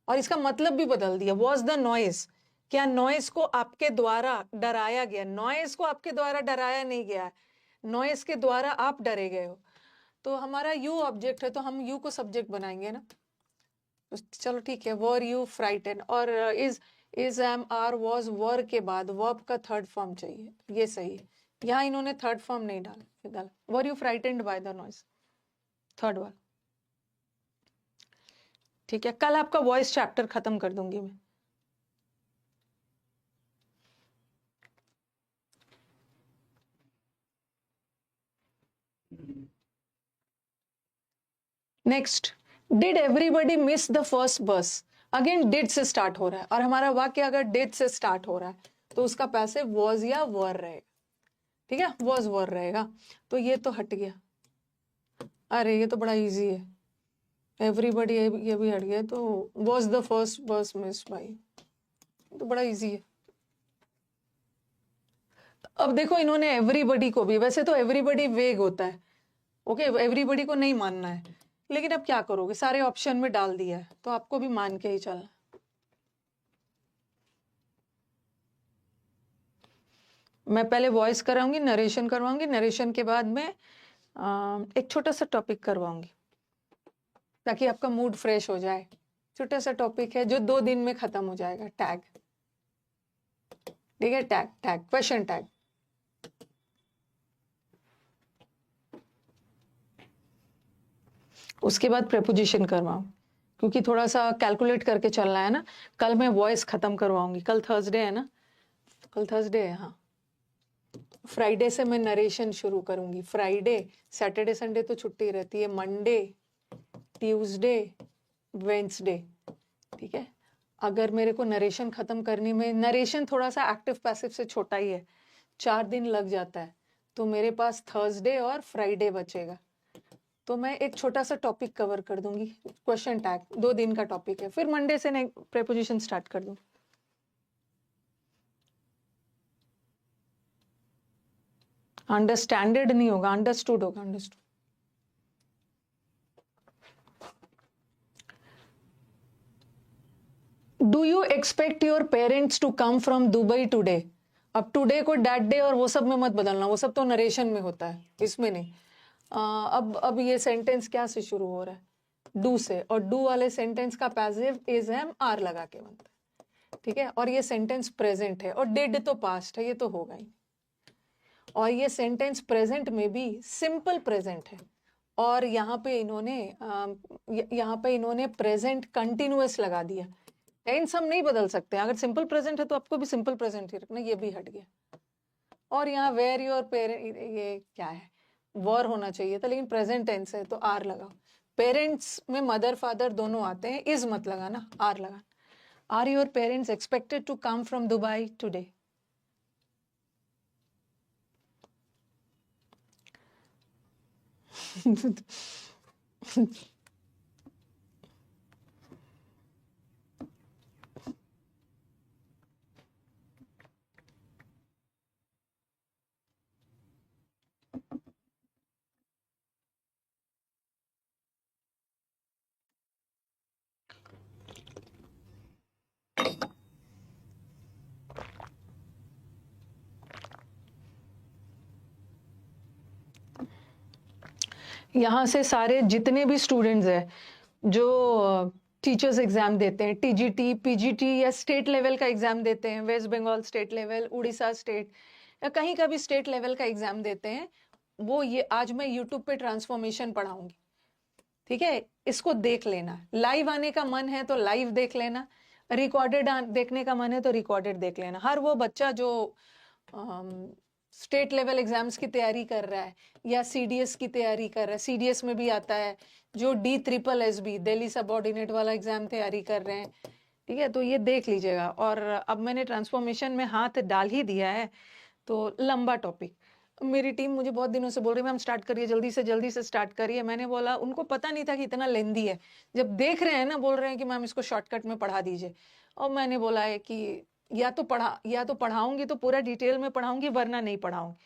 और इसका मतलब भी बदल दिया। वॉज द नॉइस, क्या नॉइस को आपके द्वारा डराया गया? नॉइस को आपके द्वारा डराया नहीं गया, नॉइस के द्वारा आप डरे गए हो। तो हमारा यू ऑब्जेक्ट है, तो हम यू को सब्जेक्ट बनाएंगे ना। तो चलो ठीक है, वर यू फ्राइटन, और is am are was were के बाद वर्ब का थर्ड फॉर्म चाहिए, ये सही है। यहाँ इन्होंने थर्ड फॉर्म नहीं डाला, were you frightened by the noise, third one. ठीक है, कल आपका वॉइस चैप्टर खत्म कर दूंगी मैं। Next, did everybody miss the first बस? अगेन डिड से स्टार्ट हो रहा है, और हमारा वाक्य अगर डिड से स्टार्ट हो रहा है तो उसका पैसिव वॉज या वर रहेगा, ठीक है, वॉज वर रहेगा। तो ये तो हट गया। अरे ये तो बड़ा इजी है, एवरीबडी ये भी हट गया, तो वॉज द फर्स्ट बस मिस बाई, तो बड़ा इजी है। अब देखो इन्होंने एवरीबडी को भी, वैसे तो एवरीबडी वेग होता है, ओके, एवरीबडी को नहीं मानना है, लेकिन अब क्या करोगे, सारे ऑप्शन में डाल दिया है तो आपको भी मान के ही चलना। मैं पहले वॉइस कराऊंगी, नरेशन करवाऊंगी, नरेशन के बाद में एक छोटा सा टॉपिक करवाऊंगी ताकि आपका मूड फ्रेश हो जाए। छोटा सा टॉपिक है जो 2 दिन में खत्म हो जाएगा, टैग। ठीक है, टैग टैग क्वेश्चन टैग। उसके बाद प्रेपोजिशन करवाओ, क्योंकि थोड़ा सा कैलकुलेट करके चलना है ना। कल मैं वॉइस खत्म करवाऊंगी, कल थर्सडे है ना, कल थर्सडे है हाँ। फ्राइडे से मैं नरेशन शुरू करूंगी। फ्राइडे, सैटरडे संडे तो छुट्टी रहती है, मंडे, ट्यूसडे, वेंसडे, ठीक है। अगर मेरे को नरेशन खत्म करने में, नरेशन थोड़ा सा एक्टिव पैसिव से छोटा ही है, 4 दिन लग जाता है, तो मेरे पास थर्सडे और फ्राइडे बचेगा। तो मैं एक छोटा सा टॉपिक कवर कर दूंगी, क्वेश्चन टैग, 2 दिन का टॉपिक है, फिर मंडे से नई प्रेपोजिशन स्टार्ट कर दूं। अंडरस्टैंडेड नहीं होगा, अंडरस्टूड होगा, understood. Do you expect your parents to come from Dubai today? अब टुडे को डैट डे और वो सब में मत बदलना, वो सब तो नरेशन में होता है, इसमें नहीं। अब ये सेंटेंस क्या से शुरू हो रहा है? डू से, और डू वाले सेंटेंस का पैसिव इज एम आर लगा के बनता है, ठीक है। और ये सेंटेंस प्रेजेंट है, और डिड तो पास्ट है, ये तो होगा ही। और ये सेंटेंस प्रेजेंट में भी सिंपल प्रेजेंट है, और यहाँ पे इन्होंने प्रेजेंट कंटिन्यूअस लगा दिया। टेंस हम नहीं बदल सकते, अगर सिंपल प्रेजेंट है तो आपको भी सिंपल प्रेजेंट ही रखना, ये भी हट गया। और यहाँ वेयर योर पेरेंट, ये क्या है, वर होना चाहिए था, लेकिन प्रेजेंट टेंस है तो आर लगाओ। पेरेंट्स में मदर फादर दोनों आते हैं, इज मत लगाना, आर लगाना। Are your parents expected to come from Dubai today? यहाँ से सारे जितने भी स्टूडेंट्स हैं जो टीचर्स एग्जाम देते हैं, टीजीटी, पीजीटी या स्टेट लेवल का एग्जाम देते हैं, West Bengal state level, Orissa state या कहीं का भी स्टेट लेवल का एग्जाम देते हैं, वो ये आज मैं यूट्यूब पे ट्रांसफॉर्मेशन पढ़ाऊंगी, ठीक है। इसको देख लेना, लाइव आने का मन है तो लाइव देख लेना, रिकॉर्डेड देखने का मन है तो रिकॉर्डेड देख लेना। हर वो बच्चा जो स्टेट लेवल एग्जाम्स की तैयारी कर रहा है या सीडीएस की तैयारी कर रहा है, सीडीएस में भी आता है, जो DSSB दिल्ली सबऑर्डिनेट वाला एग्जाम तैयारी कर रहे हैं, ठीक है, तो ये देख लीजिएगा। और अब मैंने ट्रांसफॉर्मेशन में हाथ डाल ही दिया है, तो लंबा टॉपिक। मेरी टीम मुझे बहुत दिनों से बोल रही है मैम स्टार्ट करिए, जल्दी से स्टार्ट करिए। मैंने बोला, उनको पता नहीं था कि इतना लेंदी है, जब देख रहे हैं ना बोल रहे हैं कि मैम इसको शॉर्टकट में पढ़ा दीजिए। और मैंने बोला है कि या तो पढ़ाऊंगी तो पूरा डिटेल में पढ़ाऊंगी, वरना नहीं पढ़ाऊंगी।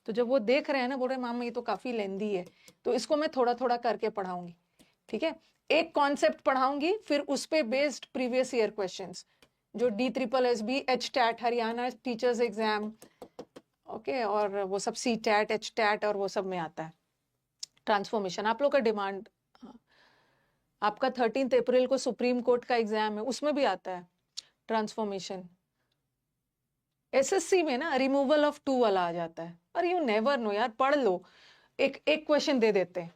तो जब वो देख रहे हैं ना, बोल रहे हैं मैम ये तो काफी लेंदी है, तो इसको मैं थोड़ा थोड़ा करके पढ़ाऊंगी, ठीक है। एक कॉन्सेप्ट पढ़ाऊंगी, फिर उस पे बेस्ड प्रीवियस ईयर क्वेश्चंस, जो DSSB, HTAT Haryana teachers exam, okay, और वो सब CTAT, HTAT और वो सब में आता है ट्रांसफॉर्मेशन। आप लोग का डिमांड, आपका 13 अप्रैल को सुप्रीम कोर्ट का एग्जाम है, उसमें भी आता है ट्रांसफॉर्मेशन। SSC में ना रिमूवल ऑफ टू वाला आ जाता है, और यू नेवर नो यार, पढ़ लो, एक एक क्वेश्चन दे देते हैं,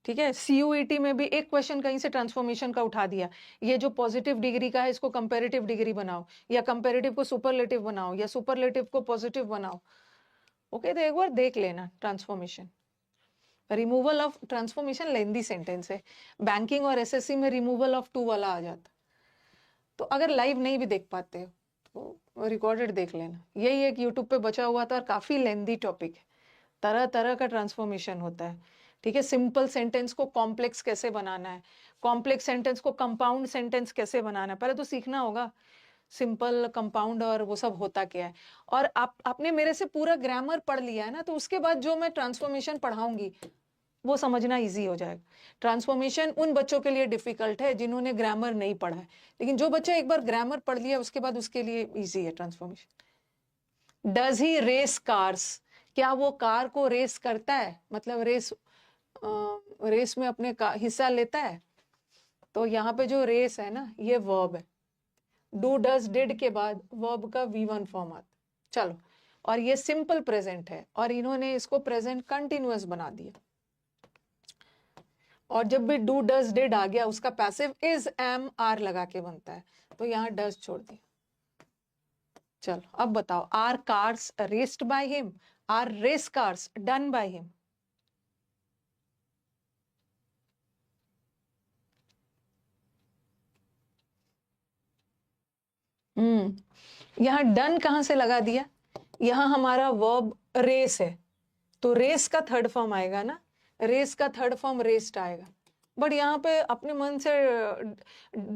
ठीक है। CUET में भी एक क्वेश्चन कहीं से ट्रांसफॉर्मेशन का उठा दिया, ये जो पॉजिटिव डिग्री का है इसको कंपैरेटिव डिग्री बनाओ, या कंपैरेटिव को सुपरलेटिव बनाओ, या सुपरलेटिव को पॉजिटिव बनाओ, ओके। तो एक बार देख लेना transformation. Removal of transformation lengthy sentence है, बैंकिंग और SSC में रिमूवल ऑफ टू वाला आ जाता। तो अगर लाइव नहीं भी देख पाते हो तो रिकॉर्डेड देख लेना। यही एक यूट्यूब पे बचा हुआ था, और काफी लेंदी टॉपिक है, तरह तरह का ट्रांसफॉर्मेशन होता है, ठीक है। सिंपल सेंटेंस को कॉम्प्लेक्स कैसे बनाना है, कॉम्प्लेक्स सेंटेंस को कंपाउंड सेंटेंस कैसे बनाना है, पहले तो सीखना होगा सिंपल, कंपाउंड और वो सब होता क्या है। और आपने मेरे से पूरा ग्रामर पढ़ लिया है ना, तो उसके बाद जो मैं ट्रांसफॉर्मेशन पढ़ाऊंगी वो समझना इजी हो जाएगा। ट्रांसफॉर्मेशन उन बच्चों के लिए डिफिकल्ट है जिन्होंने ग्रामर नहीं पढ़ा है, लेकिन जो बच्चा एक बार ग्रामर पढ़ लिया उसके बाद उसके लिए इजी है transformation. Does he race cars? क्या वो कार को रेस करता है, मतलब रेस में अपने हिस्सा लेता है? तो यहाँ पे जो रेस है ना, ये वर्ब है। डू डज डिड के बाद वर्ब का V1 फॉर्म आता। चलो, और ये सिंपल प्रेजेंट है और इन्होंने इसको प्रेजेंट कंटिन्यूअस बना दिया। और जब भी डू डज डिड आ गया उसका पैसिव इज एम आर लगा के बनता है, तो यहाँ डज छोड़ दिया। चलो अब बताओ, are cars raced by him, are race cars done by him? यहाँ डन कहां से लगा दिया? यहाँ हमारा वर्ब रेस है, तो रेस का थर्ड फॉर्म आएगा ना, रेस का थर्ड फॉर्म रेस्ड आएगा। बट यहाँ पे अपने मन से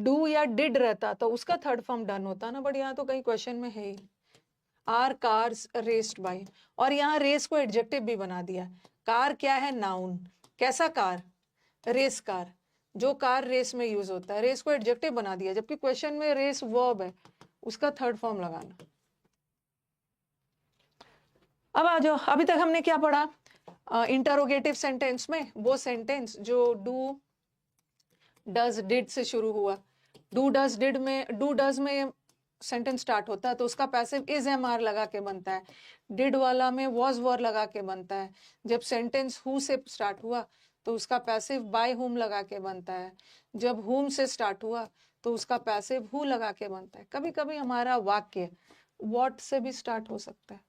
डू या डिड रहता तो उसका थर्ड फॉर्म डन होता ना, बट यहाँ तो कहीं क्वेश्चन में है ही। आर कार्स रेस्ड बाय, और यहाँ रेस को एडजेक्टिव भी बना दिया। कार क्या है? नाउन। कैसा कार? रेस कार, जो कार रेस में यूज होता है। रेस को एडजेक्टिव बना दिया, जबकि क्वेश्चन में रेस वर्ब है, उसका थर्ड फॉर्म लगाना। अब आ जाओ, अभी तक हमने क्या पढ़ा? इंटरोगेटिव सेंटेंस में वो सेंटेंस जो डू डज डिड से शुरू हुआ। डू डज डिड में, डू डज में सेंटेंस स्टार्ट होता है तो उसका पैसिव इज एम आर लगा के बनता है। डिड वाला में वॉज वर लगा के बनता है। जब सेंटेंस हु से स्टार्ट हुआ तो उसका पैसिव बाय हुम लगा के बनता है। जब हुम से स्टार्ट हुआ तो उसका पैसिव हु लगा के बनता है। कभी कभी हमारा वाक्य व्हाट से भी स्टार्ट हो सकता है,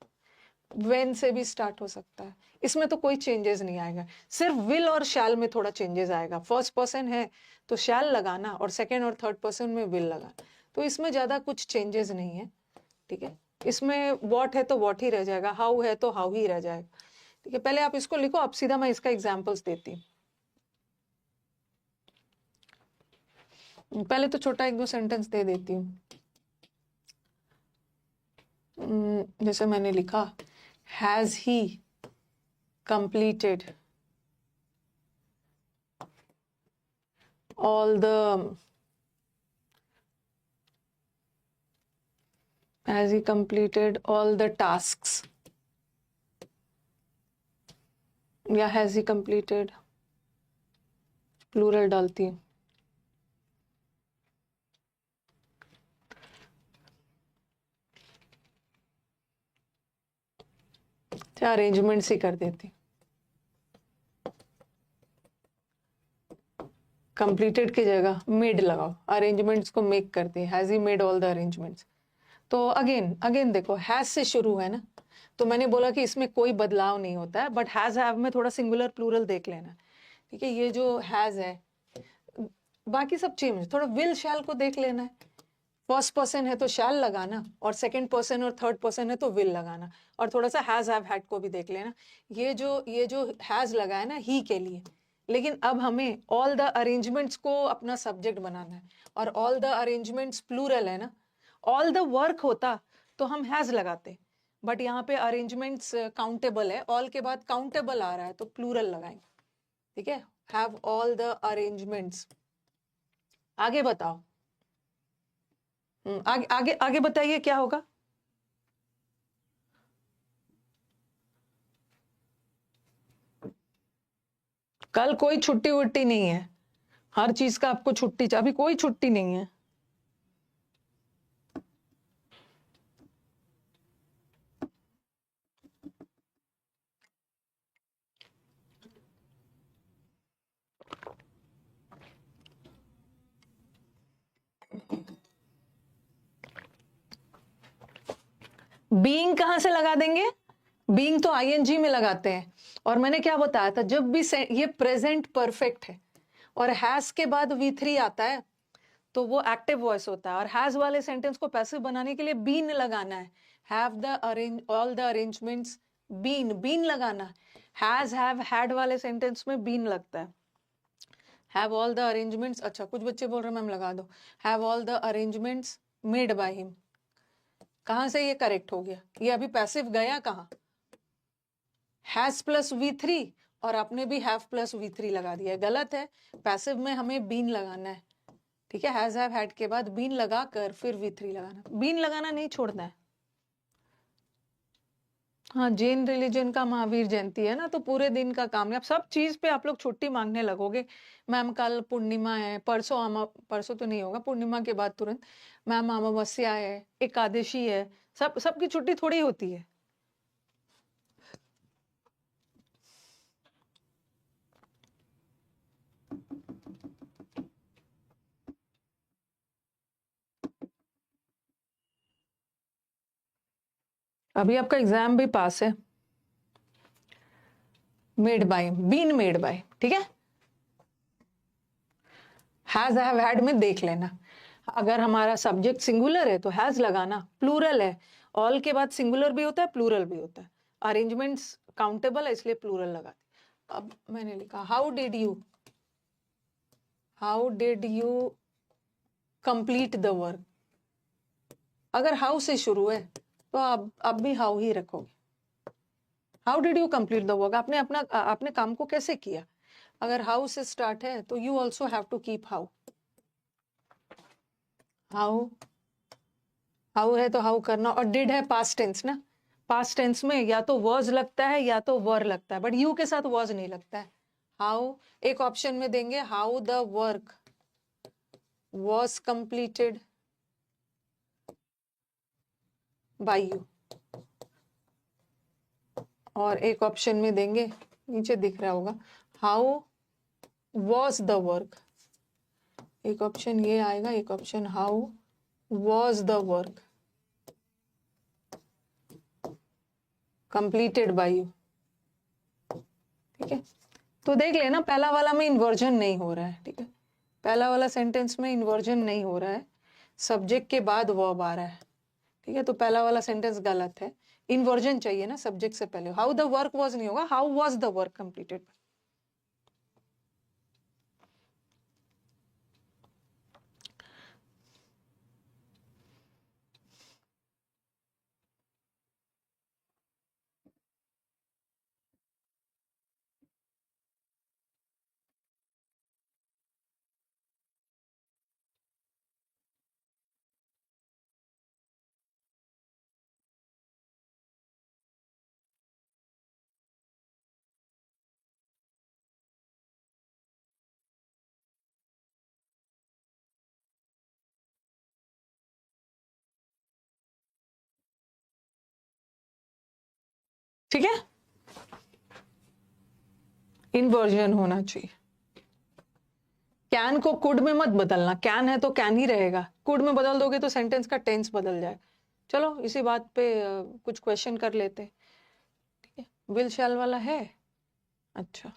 वेन से भी स्टार्ट हो सकता है। इसमें तो कोई चेंजेस नहीं आएगा, सिर्फ विल और शैल में थोड़ा चेंजेस आएगा। फर्स्ट पर्सन है तो शैल लगाना और सेकेंड और थर्ड पर्सन में विल लगाना, तो इसमें ज्यादा कुछ चेंजेस नहीं है। ठीक है, इसमें व्हाट है तो व्हाट ही रह जाएगा, हाउ है तो हाउ ही रह जाएगा। ठीक है, पहले आप इसको लिखो, अब सीधा मैं इसका एग्जाम्पल्स देती हूँ। पहले तो छोटा एक दो सेंटेंस दे देती हूँ। जैसे मैंने लिखा, has he completed all the, has he completed all the tasks, या has he completed, प्लूरल डालती हूँ। क्या अरेंजमेंट्स ही कर देती, कंप्लीटेड की जगह मेड लगाओ, अरेंजमेंट्स को मेक करती है। Has he made all the arrangements. तो अगेन देखो, हैज से शुरू है ना, तो मैंने बोला कि इसमें कोई बदलाव नहीं होता है, बट हैज हैव में थोड़ा सिंगुलर प्लूरल देख लेना। ठीक है, ये जो हैज है, बाकी सब चेंज, थोड़ा विल शैल को देख लेना है। फर्स्ट पर्सन है तो शैल लगाना, और सेकंड पर्सन और थर्ड पर्सन है तो विल लगाना, और थोड़ा सा हैज हैव हैड को भी देख लेना। ये जो हैज लगा है ना ही के लिए, लेकिन अब हमें ऑल द अरेंजमेंट्स को अपना सब्जेक्ट बनाना है, और ऑल द अरेंजमेंट्स प्लूरल है ना। ऑल द वर्क होता तो हम हैज लगाते, बट यहाँ पे अरेंजमेंट्स काउंटेबल है, ऑल के बाद काउंटेबल आ रहा है तो प्लूरल लगाएंगे। ठीक है, हैव ऑल द अरेंजमेंट्स। आगे बताओ, आगे आगे आगे बताइए क्या होगा। कल कोई छुट्टी वुट्टी नहीं है, हर चीज का आपको छुट्टी, अभी कोई छुट्टी नहीं है। बीइंग कहां से लगा देंगे? बीइंग तो आईएनजी में लगाते हैं, और मैंने क्या बताया था, जब भी ये प्रेजेंट परफेक्ट है और हैज के बाद V3 आता है तो वो एक्टिव वॉइस होता है, और हैज वाले सेंटेंस को पैसिव बनाने के लिए बीन लगाना है। Have the all the arrangements, been लगाना। हैज हैव हैड वाले सेंटेंस में बीन लगता है। हैव ऑल द अरेंजमेंट्स, अच्छा कुछ बच्चे बोल रहे हैं मैम लगा दो, have all the arrangements made by him. कहां से ये करेक्ट हो गया? ये अभी पैसिव गया कहां? हैज प्लस V3, और आपने भी हैव प्लस V3 लगा दिया है, गलत है। पैसिव में हमें बीन लगाना है। ठीक है, हैज हैव हैड के बाद बीन लगाकर फिर V3 लगाना, बीन लगाना नहीं छोड़ना है। हाँ, जैन रिलीजन का महावीर जयंती है ना, तो पूरे दिन का काम है। अब सब चीज पे आप लोग छुट्टी मांगने लगोगे। मैम कल पूर्णिमा है, परसों तो नहीं होगा, पूर्णिमा के बाद तुरंत। मैम अमावस्या है, एकादशी है, सबकी छुट्टी थोड़ी होती है। अभी आपका एग्जाम भी पास है, made by, been made by, ठीक है। हैज हैव हैड में देख लेना। अगर हमारा सब्जेक्ट सिंगुलर है तो हैज लगाना, प्लूरल है ऑल के बाद सिंगुलर भी होता है प्लूरल भी होता है, अरेंजमेंट्स काउंटेबल है इसलिए प्लूरल लगा दी। अब मैंने लिखा how did you complete the work. अगर हाउ से शुरू है तो अब भी हाउ ही रखोगे। How did you complete the work, आपने काम को कैसे किया। अगर हाउ से स्टार्ट है तो you also have to keep how. How how है तो हाउ करना, और डिड है पास्ट टेंस ना, पास्ट टेंस में या तो वर्ज लगता है या तो वर लगता है, बट यू के साथ वर्ज नहीं लगता है। हाउ एक ऑप्शन में देंगे, how the work was completed by you, और एक ऑप्शन में देंगे, नीचे दिख रहा होगा, हाउ वॉज द वर्क। एक ऑप्शन ये आएगा, एक option how was the work completed by you, ठीक है। तो देख लेना, पहला वाला में इन्वर्जन नहीं हो रहा है, ठीक है। पहला वाला सेंटेंस में इन्वर्जन नहीं हो रहा है, सब्जेक्ट के बाद वर्ब आ रहा है, ठीक है। तो पहला वाला सेंटेंस गलत है, इन्वर्जन चाहिए ना सब्जेक्ट से पहले। हाउ द वर्क वॉज नहीं होगा, how was the work completed. ठीक है, इन्वर्जन होना चाहिए। कैन को कुड में मत बदलना, कैन है तो कैन ही रहेगा, कुड में बदल दोगे तो सेंटेंस का टेंस बदल जाए। चलो इसी बात पे कुछ क्वेश्चन कर लेते, ठीक है। विल शैल वाला है, अच्छा।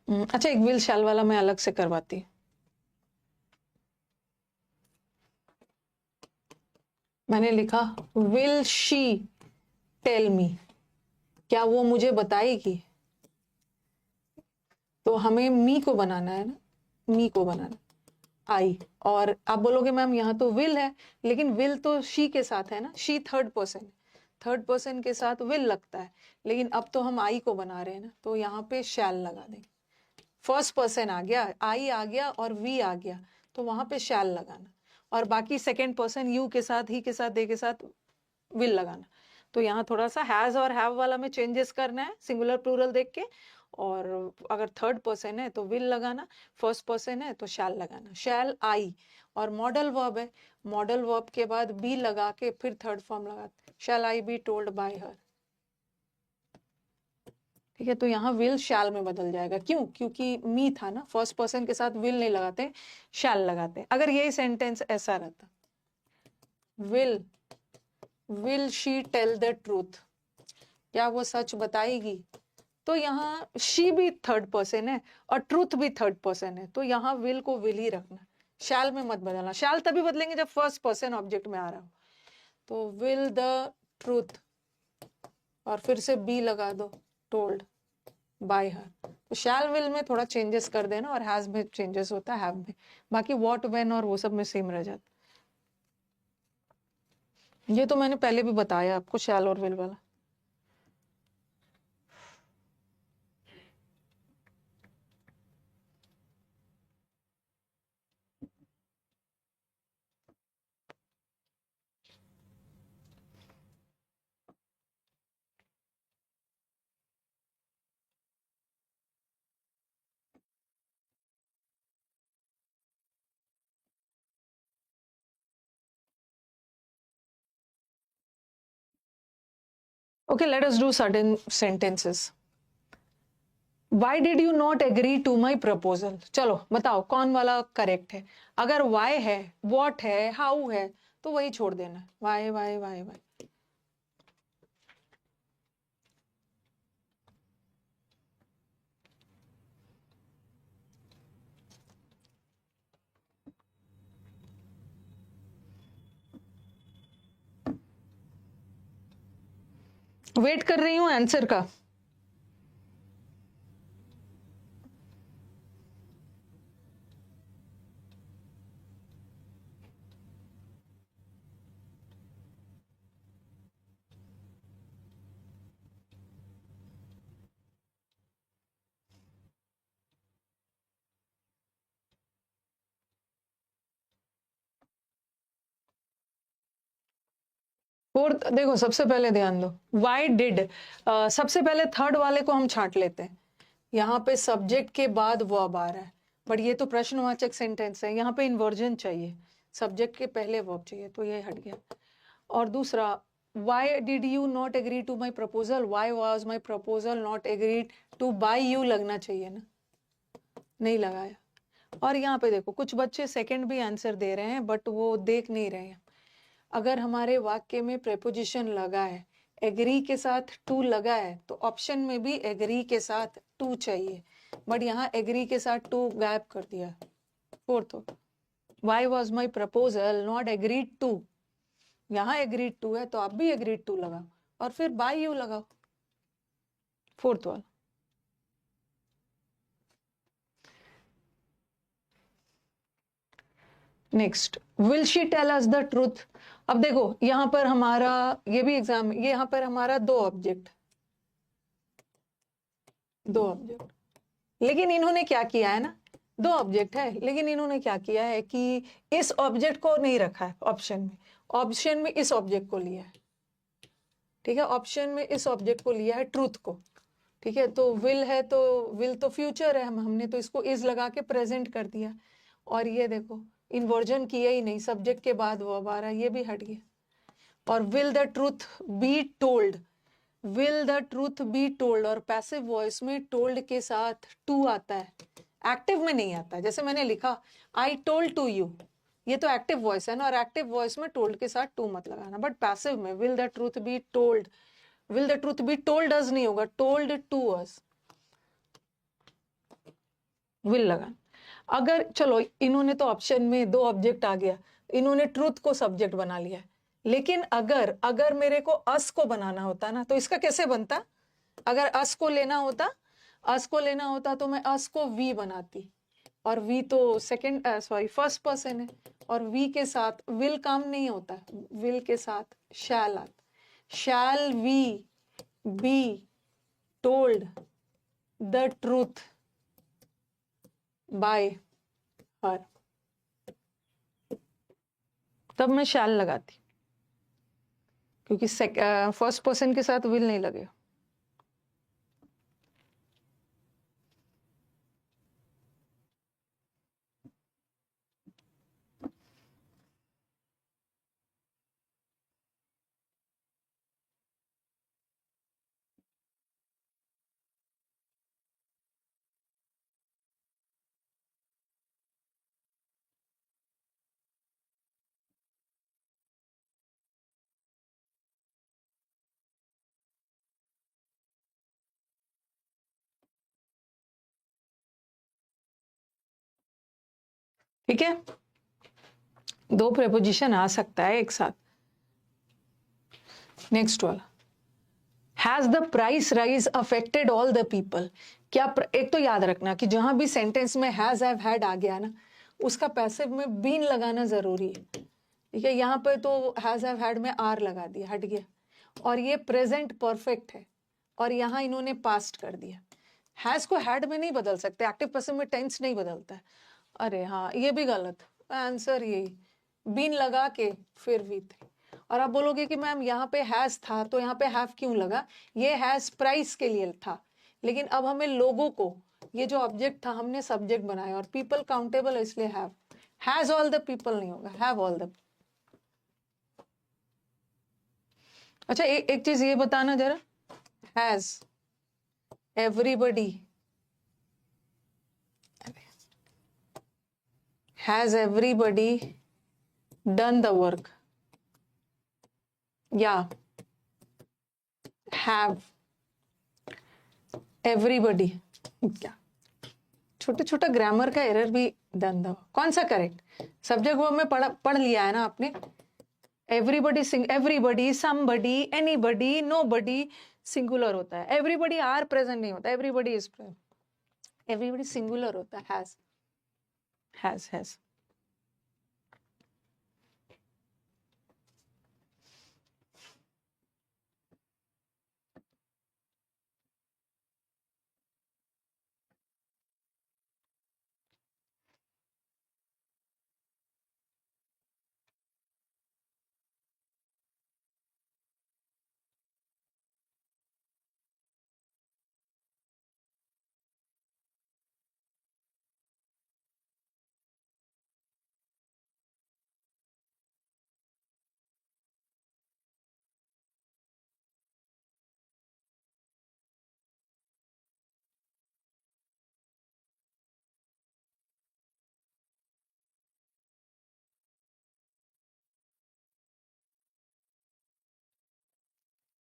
अच्छा, एक विल शैल वाला मैं अलग से करवाती। मैंने लिखा विल शी टेल मी, क्या वो मुझे बताएगी। तो हमें मी को बनाना है ना, मी को बनाना आई। और आप बोलोगे मैम यहाँ तो विल है, लेकिन विल तो शी के साथ है ना, she third person, third person के साथ विल लगता है। लेकिन अब तो हम आई को बना रहे हैं ना, तो यहाँ पे शैल लगा देंगे। फर्स्ट पर्सन आ गया, आई आ गया और वी आ गया, तो वहां पे शैल लगाना, और बाकी सेकेंड पर्सन यू के साथ, ही के साथ, दे के साथ विल लगाना। तो यहाँ थोड़ा सा हैज और हैव वाला में चेंजेस करना है, सिंगुलर प्लूरल देख के। और अगर थर्ड पर्सन है तो विल लगाना, फर्स्ट पर्सन है तो शैल लगाना, शैल आई। और मॉडल वर्ब है, मॉडल वर्ब के बाद बी लगा के फिर थर्ड फॉर्म लगाते, शैल आई बी टोल्ड बाय हर, ठीक है। तो यहाँ विल शैल में बदल जाएगा, क्यों, क्योंकि मी था ना, फर्स्ट पर्सन के साथ विल नहीं लगाते, शैल लगाते। अगर यही सेंटेंस ऐसा रहता, will will she tell the truth, क्या वो सच बताएगी, तो यहाँ शी भी थर्ड पर्सन है और ट्रूथ भी थर्ड पर्सन है, तो यहाँ विल को विल ही रखना, शैल में मत बदलना। शैल तभी बदलेंगे जब फर्स्ट पर्सन ऑब्जेक्ट में आ रहा हो। तो विल द ट्रूथ, और फिर से बी लगा दो, टोल्ड बाय हर। तो शैल विल में थोड़ा चेंजेस कर देना, और हैज में चेंजेस होता है, हैव में। बाकी व्हाट व्हेन और वो सब में सेम रह जाता। ये तो मैंने पहले भी बताया आपको, शैल और विल वाला। Okay, let us do certain sentences. Why did you not agree to my proposal? चलो बताओ कौन वाला करेक्ट है. अगर why है, what है, how है, तो वही छोड़ देना. Why. वेट कर रही हूँ आंसर का. फोर्थ देखो, सबसे पहले ध्यान दो. वाई डिड, सबसे पहले थर्ड वाले को हम छांट लेते हैं. यहाँ पे सब्जेक्ट के बाद वर्ब आ रहा है, बट ये तो प्रश्नवाचक सेंटेंस है. यहाँ पे इन्वर्जन चाहिए, सब्जेक्ट के पहले वर्ब चाहिए, तो ये हट गया. और दूसरा, why did you not agree to my proposal, why was my proposal not agreed to by you लगना चाहिए ना, नहीं लगाया. और यहाँ पे देखो, कुछ बच्चे सेकंड भी आंसर दे रहे हैं बट वो देख नहीं रहे हैं. अगर हमारे वाक्य में प्रेपोजिशन लगा है, एग्री के साथ टू लगा है, तो ऑप्शन में भी एग्री के साथ टू चाहिए, बट यहाँ एग्री के साथ टू गायब कर दिया. Fourth, why was my proposal not agreed to, यहाँ एग्रीड टू है तो आप भी एग्रीड टू लगाओ और फिर बाय यू लगाओ. फोर्थ वाला. Next, will she tell us the truth. अब देखो यहां पर हमारा, ये भी एग्जाम, ये यहां पर हमारा दो ऑब्जेक्ट, लेकिन इन्होंने क्या किया है ना, दो ऑब्जेक्ट है, लेकिन इन्होंने क्या किया है कि इस ऑब्जेक्ट को नहीं रखा है ऑप्शन में, ऑप्शन में इस ऑब्जेक्ट को लिया है. ठीक है, ऑप्शन में इस ऑब्जेक्ट को लिया है, ट्रूथ को. ठीक है, तो विल है तो विल तो फ्यूचर है, हमने तो इसको इज लगा के प्रेजेंट कर दिया. और ये देखो, इन्वर्जन किया ही नहीं, सब्जेक्ट के बाद वर्ब आ रहा है, ये भी हट गया. और will the truth be told, will the truth be told, और पैसिव वॉइस में टोल्ड के साथ टू आता है, एक्टिव में नहीं आता. जैसे मैंने लिखा आई टोल्ड टू यू, ये तो एक्टिव वॉइस है ना, और एक्टिव वॉइस में टोल्ड के साथ टू मत लगाना. बट पैसिव में will the truth be told, will the truth be told us नहीं होगा, टोल्ड टू अस, विल लगा. अगर चलो इन्होंने तो ऑप्शन में दो ऑब्जेक्ट आ गया, इन्होंने ट्रूथ को सब्जेक्ट बना लिया, लेकिन अगर अगर मेरे को अस को बनाना होता ना, तो इसका कैसे बनता. अगर अस को लेना होता तो मैं अस को वी बनाती, और वी तो सेकंड सॉरी फर्स्ट पर्सन है, और वी के साथ विल काम नहीं होता, विल के साथ शैल आता. Shall we be told the truth by her, तब मैं शैल लगाती, क्योंकि फर्स्ट पर्सन के साथ विल नहीं लगे. ठीक है, दो प्रेपोजिशन आ सकता है एक साथ. नेक्स्ट वाला, has the price rise affected all the people. क्या एक तो याद रखना कि जहां भी सेंटेंस में हैज हैव हैड आ गया ना, उसका पैसिव में बीन लगाना जरूरी है. ठीक है, यहाँ पे तो हैज हैव हैड में आर लगा दिया, हट गया. और ये प्रेजेंट परफेक्ट है, और यहाँ इन्होंने पास्ट कर दिया. हैज को हैड में नहीं बदल सकते, एक्टिव पैसिव में टेंस नहीं बदलता है. अरे हाँ, ये भी गलत आंसर, यही बीन लगा के फिर वी थ्री. और आप बोलोगे कि मैम यहाँ पे हैज था तो यहाँ पे हैव क्यों लगा, ये हैज प्राइस के लिए था, लेकिन अब हमें लोगों को, ये जो ऑब्जेक्ट था हमने सब्जेक्ट बनाया, और पीपल काउंटेबल है इसलिए have. Has all the people नहीं होगा, हैव ऑल द. अच्छा, एक चीज ये बताना जरा, has everybody, has everybody done the work, या हैव एवरीबडी, क्या छोटा छोटा ग्रामर का एरर भी डन द, कौन सा करेक्ट? सब्जेक्ट वर्ब में पढ़ लिया है ना आपने, everybody everybody, somebody, anybody, nobody singular होता है, एवरीबडी आर प्रेजेंट नहीं होता, everybody is present, everybody singular होता है, हैज।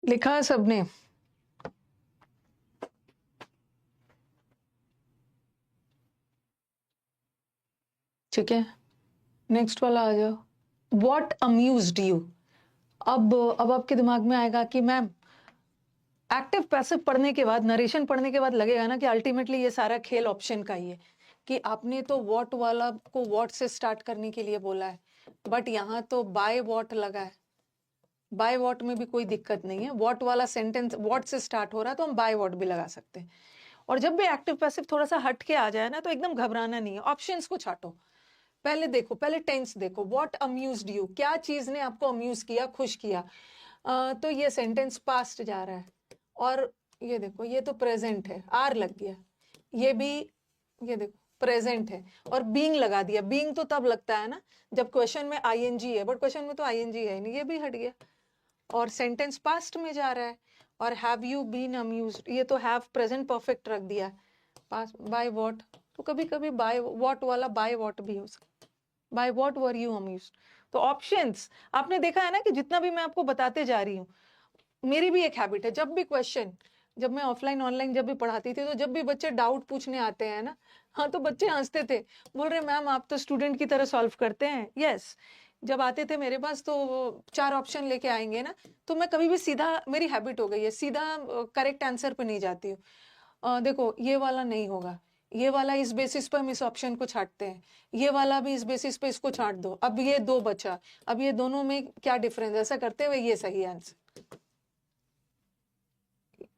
लिखा है सबने? ठीक है, नेक्स्ट वाला आ जाओ, वॉट अम्यूज्ड यू। अब आपके दिमाग में आएगा कि मैम एक्टिव पैसिव पढ़ने के बाद, नरेशन पढ़ने के बाद लगेगा ना कि अल्टीमेटली ये सारा खेल ऑप्शन का ही है, कि आपने तो वॉट वाला को वॉट से स्टार्ट करने के लिए बोला है, बट यहाँ तो बाय वॉट लगा है, बाय वॉट में भी कोई दिक्कत नहीं है, वॉट वाला सेंटेंस वॉट से स्टार्ट हो रहा है तो हम बाय वॉट भी लगा सकते हैं। और जब भी एक्टिव पैसिव थोड़ा सा हट के आ जाए ना तो एकदम घबराना नहीं है, ऑप्शंस को छाटो, पहले देखो, पहले टेंस देखो, व्हाट अम्यूज्ड यू, क्या चीज ने आपको अम्यूज किया, खुश किया। तो ये सेंटेंस पास्ट जा रहा है, और ये देखो ये तो प्रेजेंट है, आर लग गया, ये भी ये देखो प्रेजेंट है और बीइंग लगा दिया, बीइंग तो तब लगता है ना जब क्वेश्चन में आईएनजी है, बट क्वेश्चन में तो आईएनजी है नहीं, ये भी हट गया, और सेंटेंस पास्ट में जा रहा है, और हैव यू बीन अम्यूज्ड, ये तो हैव प्रेजेंट परफेक्ट रख दिया, पास्ट बाय व्हाट, तो कभी कभी बाय व्हाट वाला बाय व्हाट भी हो सकता है, by what were you amused. तो ऑप्शंस आपने देखा है ना कि जितना भी मैं आपको बताते जा रही हूँ, मेरी भी एक हैबिट है, जब भी क्वेश्चन, जब मैं ऑफलाइन ऑनलाइन जब भी पढ़ाती थी, तो जब भी बच्चे डाउट पूछने आते हैं ना, हाँ तो बच्चे हंसते थे, बोल रहे मैम आप तो स्टूडेंट की तरह सॉल्व करते हैं। यस, जब आते थे मेरे पास तो 4 ऑप्शन लेके आएंगे ना, तो मैं कभी भी सीधा, मेरी हैबिट हो गई है, सीधा करेक्ट आंसर पे नहीं जाती हूँ। देखो ये वाला नहीं होगा, ये वाला इस बेसिस पर हम इस ऑप्शन को छांटते हैं, ये वाला भी इस बेसिस पे इसको छांट दो, अब ये 2 बचा, अब ये दोनों में क्या डिफरेंस, ऐसा करते हुए ये सही आंसर,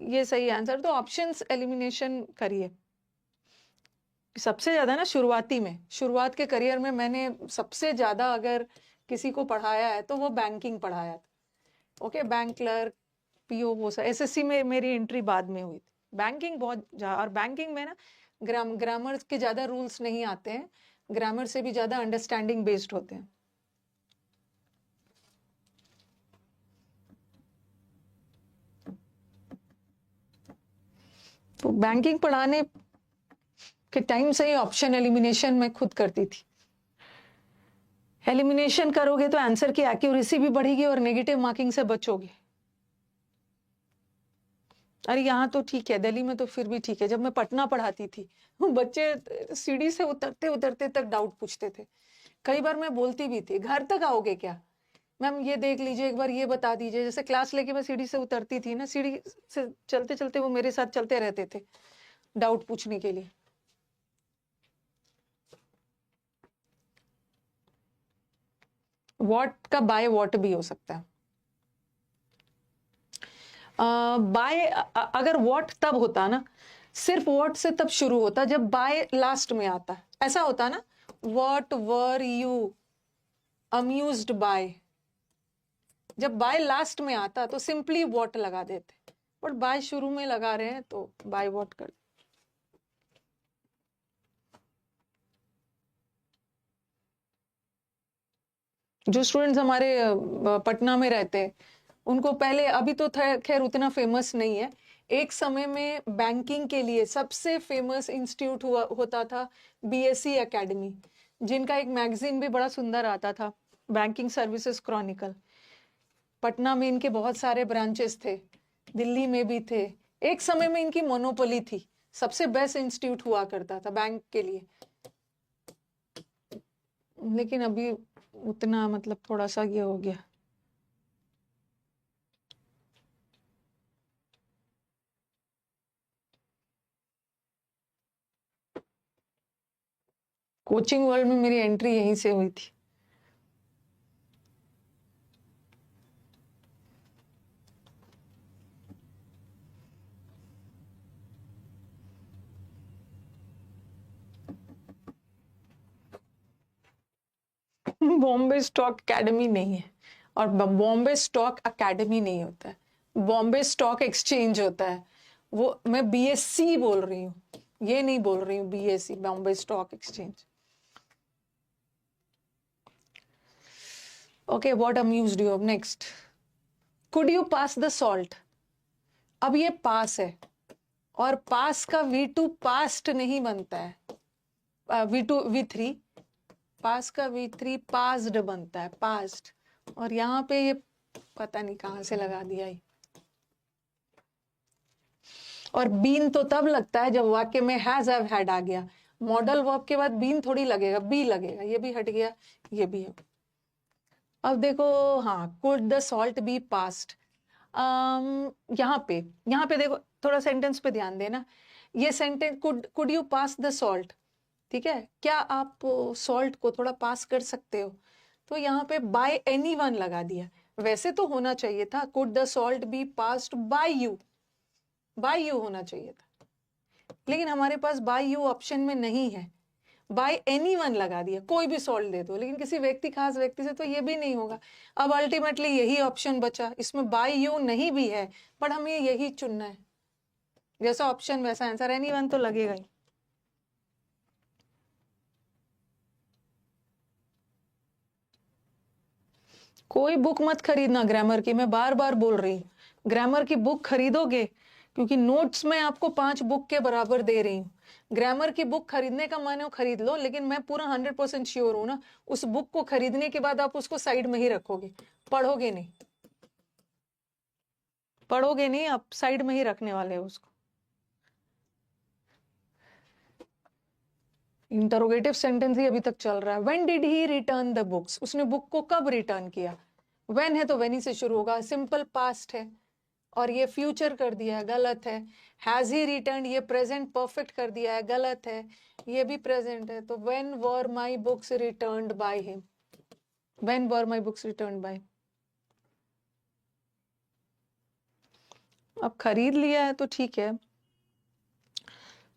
ये सही आंसर। तो ऑप्शंस एलिमिनेशन करिए सबसे ज्यादा ना, शुरुआती में, शुरुआत के करियर में मैंने सबसे ज्यादा अगर किसी को पढ़ाया है तो वो बैंकिंग पढ़ाया था। ओके, बैंक क्लर्क, पीओ, वो सब, एसएससी में मेरी एंट्री बाद में हुई थी, बैंकिंग बहुत और बैंकिंग में ना ग्रामर के ज्यादा रूल्स नहीं आते हैं, ग्रामर से भी ज्यादा अंडरस्टैंडिंग बेस्ड होते हैं। तो बैंकिंग पढ़ाने के टाइम से ही ऑप्शन एलिमिनेशन मैं खुद करती थी। एलिमिनेशन करोगे तो आंसर की एक्यूरेसी भी बढ़ेगी और नेगेटिव मार्किंग से बचोगे। अरे यहाँ तो ठीक है, दिल्ली में तो फिर भी ठीक है, जब मैं पटना पढ़ाती थी बच्चे सीढ़ी से उतरते उतरते तक डाउट पूछते थे, कई बार मैं बोलती भी थी घर तक आओगे क्या मैम, ये देख लीजिए एक बार, ये बता दीजिए, जैसे क्लास लेके मैं सीढ़ी से उतरती थी ना, सीढ़ी से चलते चलते वो मेरे साथ चलते रहते थे डाउट पूछने के लिए। वॉट का बाय वॉट भी हो सकता है। बाय अगर वॉट तब होता ना, सिर्फ वॉट से तब शुरू होता जब बाय लास्ट में आता, ऐसा होता ना, what were you amused by, जब बाय लास्ट में आता तो सिंपली वॉट लगा देते, बट बाय शुरू में लगा रहे हैं तो बाय वॉट कर। जो स्टूडेंट्स हमारे पटना में रहते हैं उनको पहले, अभी तो खैर उतना फेमस नहीं है, एक समय में बैंकिंग के लिए सबसे फेमस इंस्टीट्यूट होता था बीएससी एकेडमी, जिनका एक मैगजीन भी बड़ा सुंदर आता था, बैंकिंग सर्विसेज क्रॉनिकल। पटना में इनके बहुत सारे ब्रांचेस थे, दिल्ली में भी थे, एक समय में इनकी मोनोपोली थी, सबसे बेस्ट इंस्टीट्यूट हुआ करता था बैंक के लिए। लेकिन अभी उतना मतलब थोड़ा सा ये हो गया। कोचिंग वर्ल्ड में मेरी एंट्री यहीं से हुई थी। बॉम्बे स्टॉक एकेडमी नहीं है, और बॉम्बे स्टॉक एकेडमी नहीं होता है, बॉम्बे स्टॉक एक्सचेंज होता है। वो मैं बीएससी बोल रही हूँ, ये नहीं बोल रही हूँ BSC, Bombay stock exchange. Okay, what amused you? अब next, could you pass the salt? अब ये पास है, और पास का V2 पास्ट नहीं बनता है, V2 V3, पास का V3 पास्ड बनता है, पास्ट। और यहाँ पे ये पता नहीं कहाँ से लगा दिया है। और बीन तो तब लगता है जब वाक्य में हैज हैव हैड आ गया, मॉडल वर्ब के बाद बीन थोड़ी लगेगा, बी लगेगा। ये भी हट गया, ये भी है। अब देखो, हाँ, could the salt be passed. यहाँ पे देखो, थोड़ा सेंटेंस पे ध्यान देना। ये sentence, could you pass the salt, ठीक है, क्या आप सॉल्ट को थोड़ा पास कर सकते हो? तो यहाँ पे बाय एनीवन लगा दिया। वैसे तो होना चाहिए था could the salt be passed by you, by you होना चाहिए था, लेकिन हमारे पास बाय यू ऑप्शन में नहीं है, बाय एनीवन लगा दिया, कोई भी सॉल्ट दे दो, लेकिन किसी व्यक्ति, खास व्यक्ति से तो ये भी नहीं होगा। अब अल्टीमेटली यही ऑप्शन बचा, इसमें बाय यू नहीं भी है, पर हमें यही चुनना है, जैसा ऑप्शन वैसा आंसर, एनीवन तो लगेगा ही। कोई बुक मत खरीदना ग्रामर की, मैं बार बार बोल रही हूँ, ग्रामर की बुक खरीदोगे, क्योंकि नोट्स में आपको 5 बुक के बराबर दे रही हूँ। ग्रामर की बुक खरीदने का माने खरीद लो, लेकिन मैं पूरा 100% श्योर हूं ना, उस बुक को खरीदने के बाद आप उसको साइड में ही रखोगे, पढ़ोगे नहीं, पढ़ोगे नहीं, आप साइड में ही रखने वाले हो उसको। इंटरोगेटिव सेंटेंस ही अभी तक चल रहा है। When did he return the books? उसने बुक को कब रिटर्न किया? व्हेन है तो व्हेन ही से शुरू होगा, सिंपल पास्ट है, और ये फ्यूचर कर दिया है, गलत है। हैज ही रिटर्न, ये प्रेजेंट परफेक्ट कर दिया है, गलत है, ये भी प्रेजेंट है। तो when were my books returned by him, when were my books returned by. अब खरीद लिया है तो ठीक है,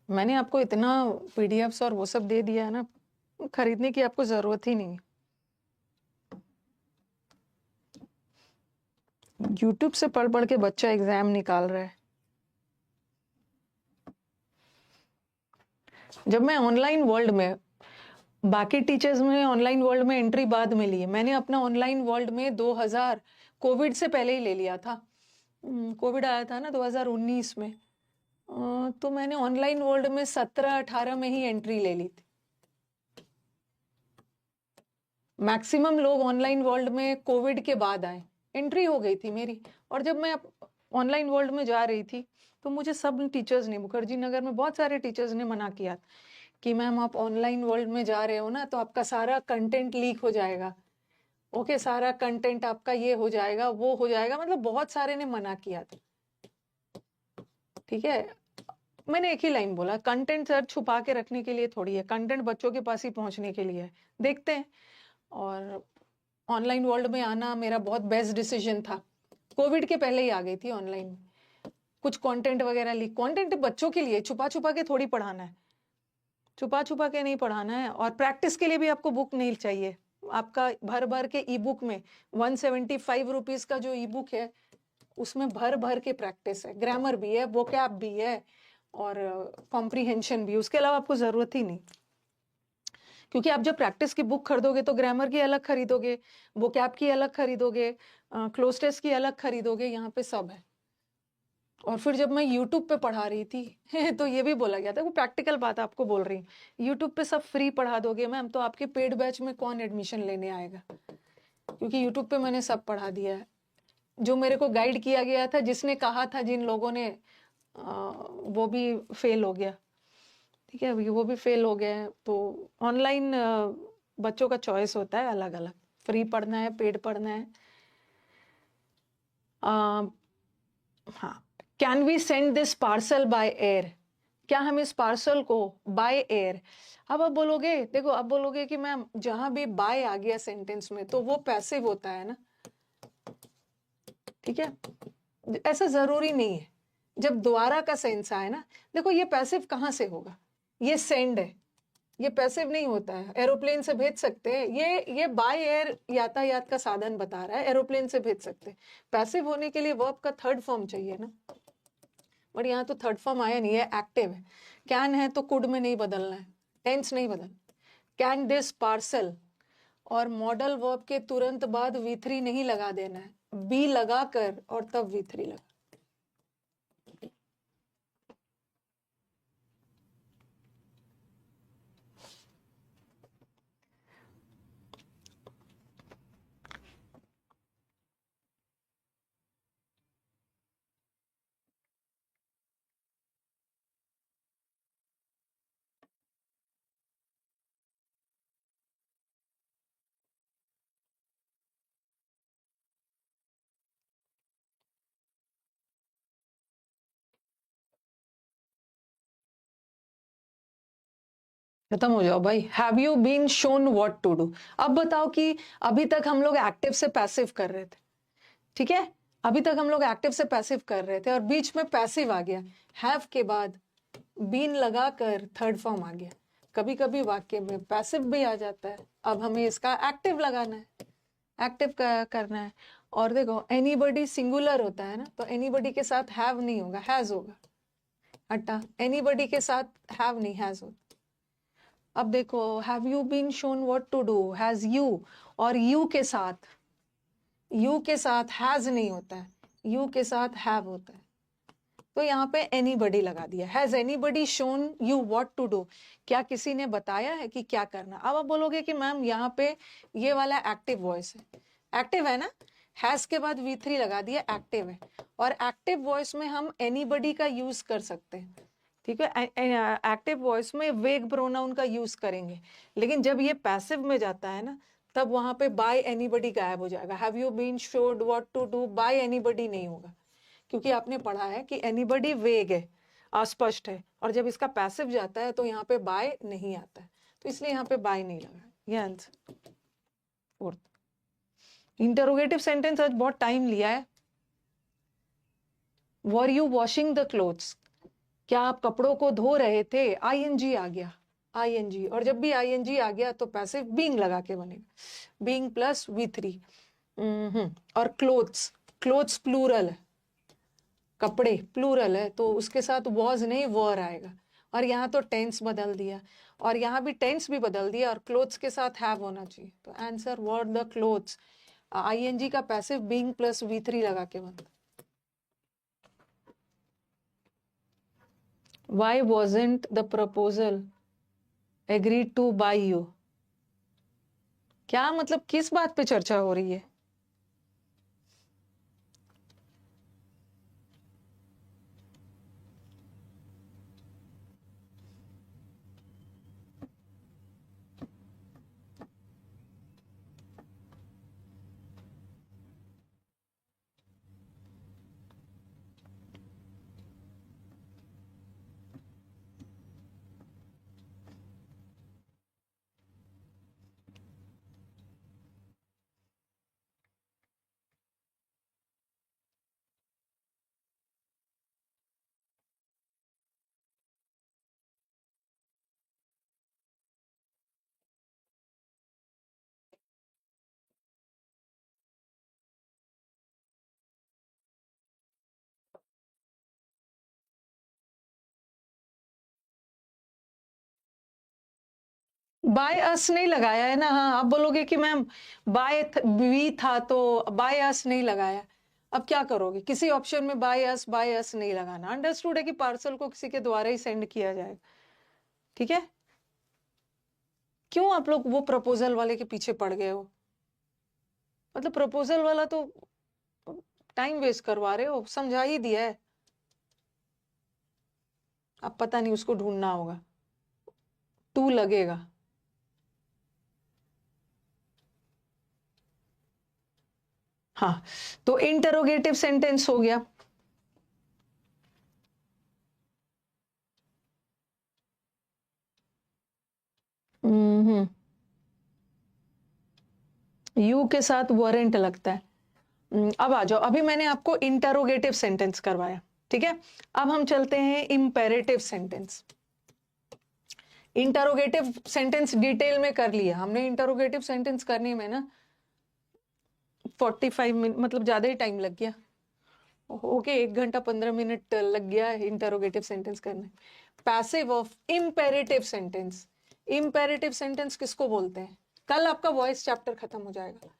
मैंने आपको इतना पीडीएफ्स और वो सब दे दिया है ना, खरीदने की आपको जरूरत ही नहीं। यूट्यूब से पढ़ पढ़ के बच्चा एग्जाम निकाल रहा है। जब मैं ऑनलाइन वर्ल्ड में, बाकी टीचर्स में ऑनलाइन वर्ल्ड में एंट्री बाद में ली है, मैंने अपना ऑनलाइन वर्ल्ड में 2000 कोविड से पहले ही ले लिया था। कोविड आया था ना 2019 में, तो मैंने ऑनलाइन वर्ल्ड में 17-18 में ही एंट्री ले ली थी। मैक्सिमम लोग ऑनलाइन वर्ल्ड में कोविड के बाद आए, एंट्री हो गई थी मेरी। और जब मैं ऑनलाइन वर्ल्ड में जा रही थी, तो मुझे सब टीचर्स ने, मुखर्जी नगर में बहुत सारे टीचर्स ने मना किया कि मैम आप ऑनलाइन वर्ल्ड में जा रहे हो ना, तो आपका सारा कंटेंट लीक हो जाएगा, ओके, सारा कंटेंट आपका ये हो जाएगा, वो हो जाएगा, मतलब बहुत सारे ने मना किया था। ठीक है, मैंने एक ही लाइन बोला, कंटेंट सर छुपा के रखने के लिए थोड़ी है, कंटेंट बच्चों के पास ही पहुंचने के लिए है, देखते हैं। और ऑनलाइन वर्ल्ड में आना मेरा बहुत बेस्ट डिसीजन था, कोविड के पहले ही आ गई थी ऑनलाइन में। कुछ कंटेंट वगैरह लीक, कंटेंट बच्चों के लिए, छुपा छुपा के थोड़ी पढ़ाना है, छुपा छुपा के नहीं पढ़ाना है। और प्रैक्टिस के लिए भी आपको बुक नहीं चाहिए, आपका भर भर के ई बुक में 175 रुपीज का जो ई बुक है, उसमें भर भर के प्रैक्टिस है, ग्रामर भी है, वोकैब भी है, और कॉम्प्रीहेंशन भी, उसके अलावा आपको जरूरत ही नहीं। क्योंकि आप जब प्रैक्टिस की बुक खरीदोगे तो ग्रामर की अलग खरीदोगे, वोकैब की अलग खरीदोगे, क्लोज टेस्ट की अलग खरीदोगे, यहाँ पे सब है। और फिर जब मैं यूट्यूब पे पढ़ा रही थी तो ये भी बोला गया था, वो प्रैक्टिकल बात आपको बोल रही हूँ, यूट्यूब पे सब फ्री पढ़ा दोगे मैम तो आपके पेड बैच में कौन एडमिशन लेने आएगा, क्योंकि यूट्यूब पे मैंने सब पढ़ा दिया है। जो मेरे को गाइड किया गया था, जिसने कहा था, जिन लोगों ने वो भी फेल हो गया, ठीक है, वो भी फेल हो गए हैं। तो ऑनलाइन बच्चों का चॉइस होता है अलग अलग, फ्री पढ़ना है, पेड पढ़ना है। हाँ, can we send this parcel by air, क्या हम इस पार्सल को बाय एयर, अब आप बोलोगे, देखो अब बोलोगे कि मैम जहां भी बाय आ गया सेंटेंस में तो वो पैसिव होता है ना, ठीक है, ऐसा जरूरी नहीं है। जब द्वारा का सेंस आए ना, देखो ये पैसिव कहां से होगा, ये सेंड है, ये पैसिव नहीं होता है। एरोप्लेन से भेज सकते हैं, ये बाय एयर यातायात का साधन बता रहा है, एरोप्लेन से भेज सकते हैं। पैसिव होने के लिए वर्ब का थर्ड फॉर्म चाहिए ना, बट यहाँ तो थर्ड फॉर्म आया नहीं है, एक्टिव है। कैन है तो कुड में नहीं बदलना है, टेंस नहीं बदल। कैन दिस पार्सल, और मॉडल वर्ब के तुरंत बाद V3 नहीं लगा देना है, बी लगा कर और तब V3 लगा। खत्म हो जाओ भाई। Have you been shown what to do, अब बताओ कि अभी तक हम लोग एक्टिव से पैसिव कर रहे थे, ठीक है, अभी तक हम लोग एक्टिव से पैसिव कर रहे थे और बीच में पैसिव आ गया, हैव के बाद बीन लगाकर थर्ड फॉर्म आ गया। कभी कभी वाक्य में पैसिव भी आ जाता है, अब हमें इसका एक्टिव लगाना है, एक्टिव करना है। और देखो एनीबडी सिंगुलर होता है ना, तो एनीबडी के साथ हैव नहीं होगा, हैज होगा। हटा, एनीबडी के साथ हैव नहीं, हैज होगा। अब देखो have you been shown what to do, has you, और यू के साथ हैज नहीं होता है, यू के साथ हैव होता है, तो यहाँ पे एनीबडी लगा दिया। Has anybody shown you what to do, क्या किसी ने बताया है कि क्या करना। अब आप बोलोगे कि मैम यहाँ पे ये वाला एक्टिव वॉइस है, एक्टिव है ना, हैज के बाद V3 लगा दिया, एक्टिव है। और एक्टिव वॉइस में हम एनीबडी का यूज कर सकते हैं, ठीक है, एक्टिव वॉइस में वेग प्रोनाउन का यूज करेंगे। लेकिन जब ये पैसिव में जाता है ना, तब वहां पे बाय एनीबडी गायब हो जाएगा। Have you been showed what to do, by anybody नहीं होगा, क्योंकि आपने पढ़ा है कि एनीबडी वेग है, अस्पष्ट है, और जब इसका पैसिव जाता है तो यहाँ पे बाय नहीं आता है, तो इसलिए यहाँ पे बाय नहीं लगा। ये आंसर फोर्थ। इंटरोगेटिव सेंटेंस आज बहुत टाइम लिया है। Were you washing the clothes, क्या आप कपड़ों को धो रहे थे, ING आ गया, ING, और जब भी ING आ गया तो पैसिव बीइंग लगा के बनेगा, बीइंग प्लस V3। और क्लोथ्स, क्लोथ्स प्लूरल है, कपड़े प्लूरल है, तो उसके साथ वॉज नहीं वर आएगा। और यहाँ तो टेंस बदल दिया, और यहाँ भी टेंस भी बदल दिया, और क्लोथ्स के साथ हैव होना चाहिए, तो answer were the clothes. ING का पैसिव बीइंग प्लस V3 लगा के बनता। Why wasn't the proposal agreed to by you, क्या मतलब किस बात पे चर्चा हो रही है। बाय अस नहीं लगाया है ना। हाँ, आप बोलोगे कि मैम बाय वी था तो बाय अस नहीं लगाया। अब क्या करोगे? किसी ऑप्शन में बाय अस नहीं लगाना। अंडरस्टूड है कि पार्सल को किसी के द्वारा ही सेंड किया जाएगा, ठीक है? क्यों आप लोग वो प्रपोजल वाले के पीछे पड़ गए हो? मतलब प्रपोजल वाला तो टाइम वेस्ट करवा रहे हो, समझा ही दिया है। अब पता नहीं, उसको ढूंढना होगा, टू लगेगा। हाँ, तो इंटरोगेटिव सेंटेंस हो गया। हम्म, यू के साथ वॉरेंट लगता है। अब आ जाओ, अभी मैंने आपको इंटरोगेटिव सेंटेंस करवाया, ठीक है? अब हम चलते हैं imperative sentence. Interrogative sentence detail में कर लिया हमने। इंटरोगेटिव सेंटेंस करने में ना 45 मिनट, मतलब ज्यादा ही टाइम लग गया। ओके, 1 घंटा 15 मिनट लग गया इंटरोगेटिव सेंटेंस करने। Passive of imperative sentence. Imperative sentence किसको बोलते हैं? कल आपका वॉइस चैप्टर खत्म हो जाएगा।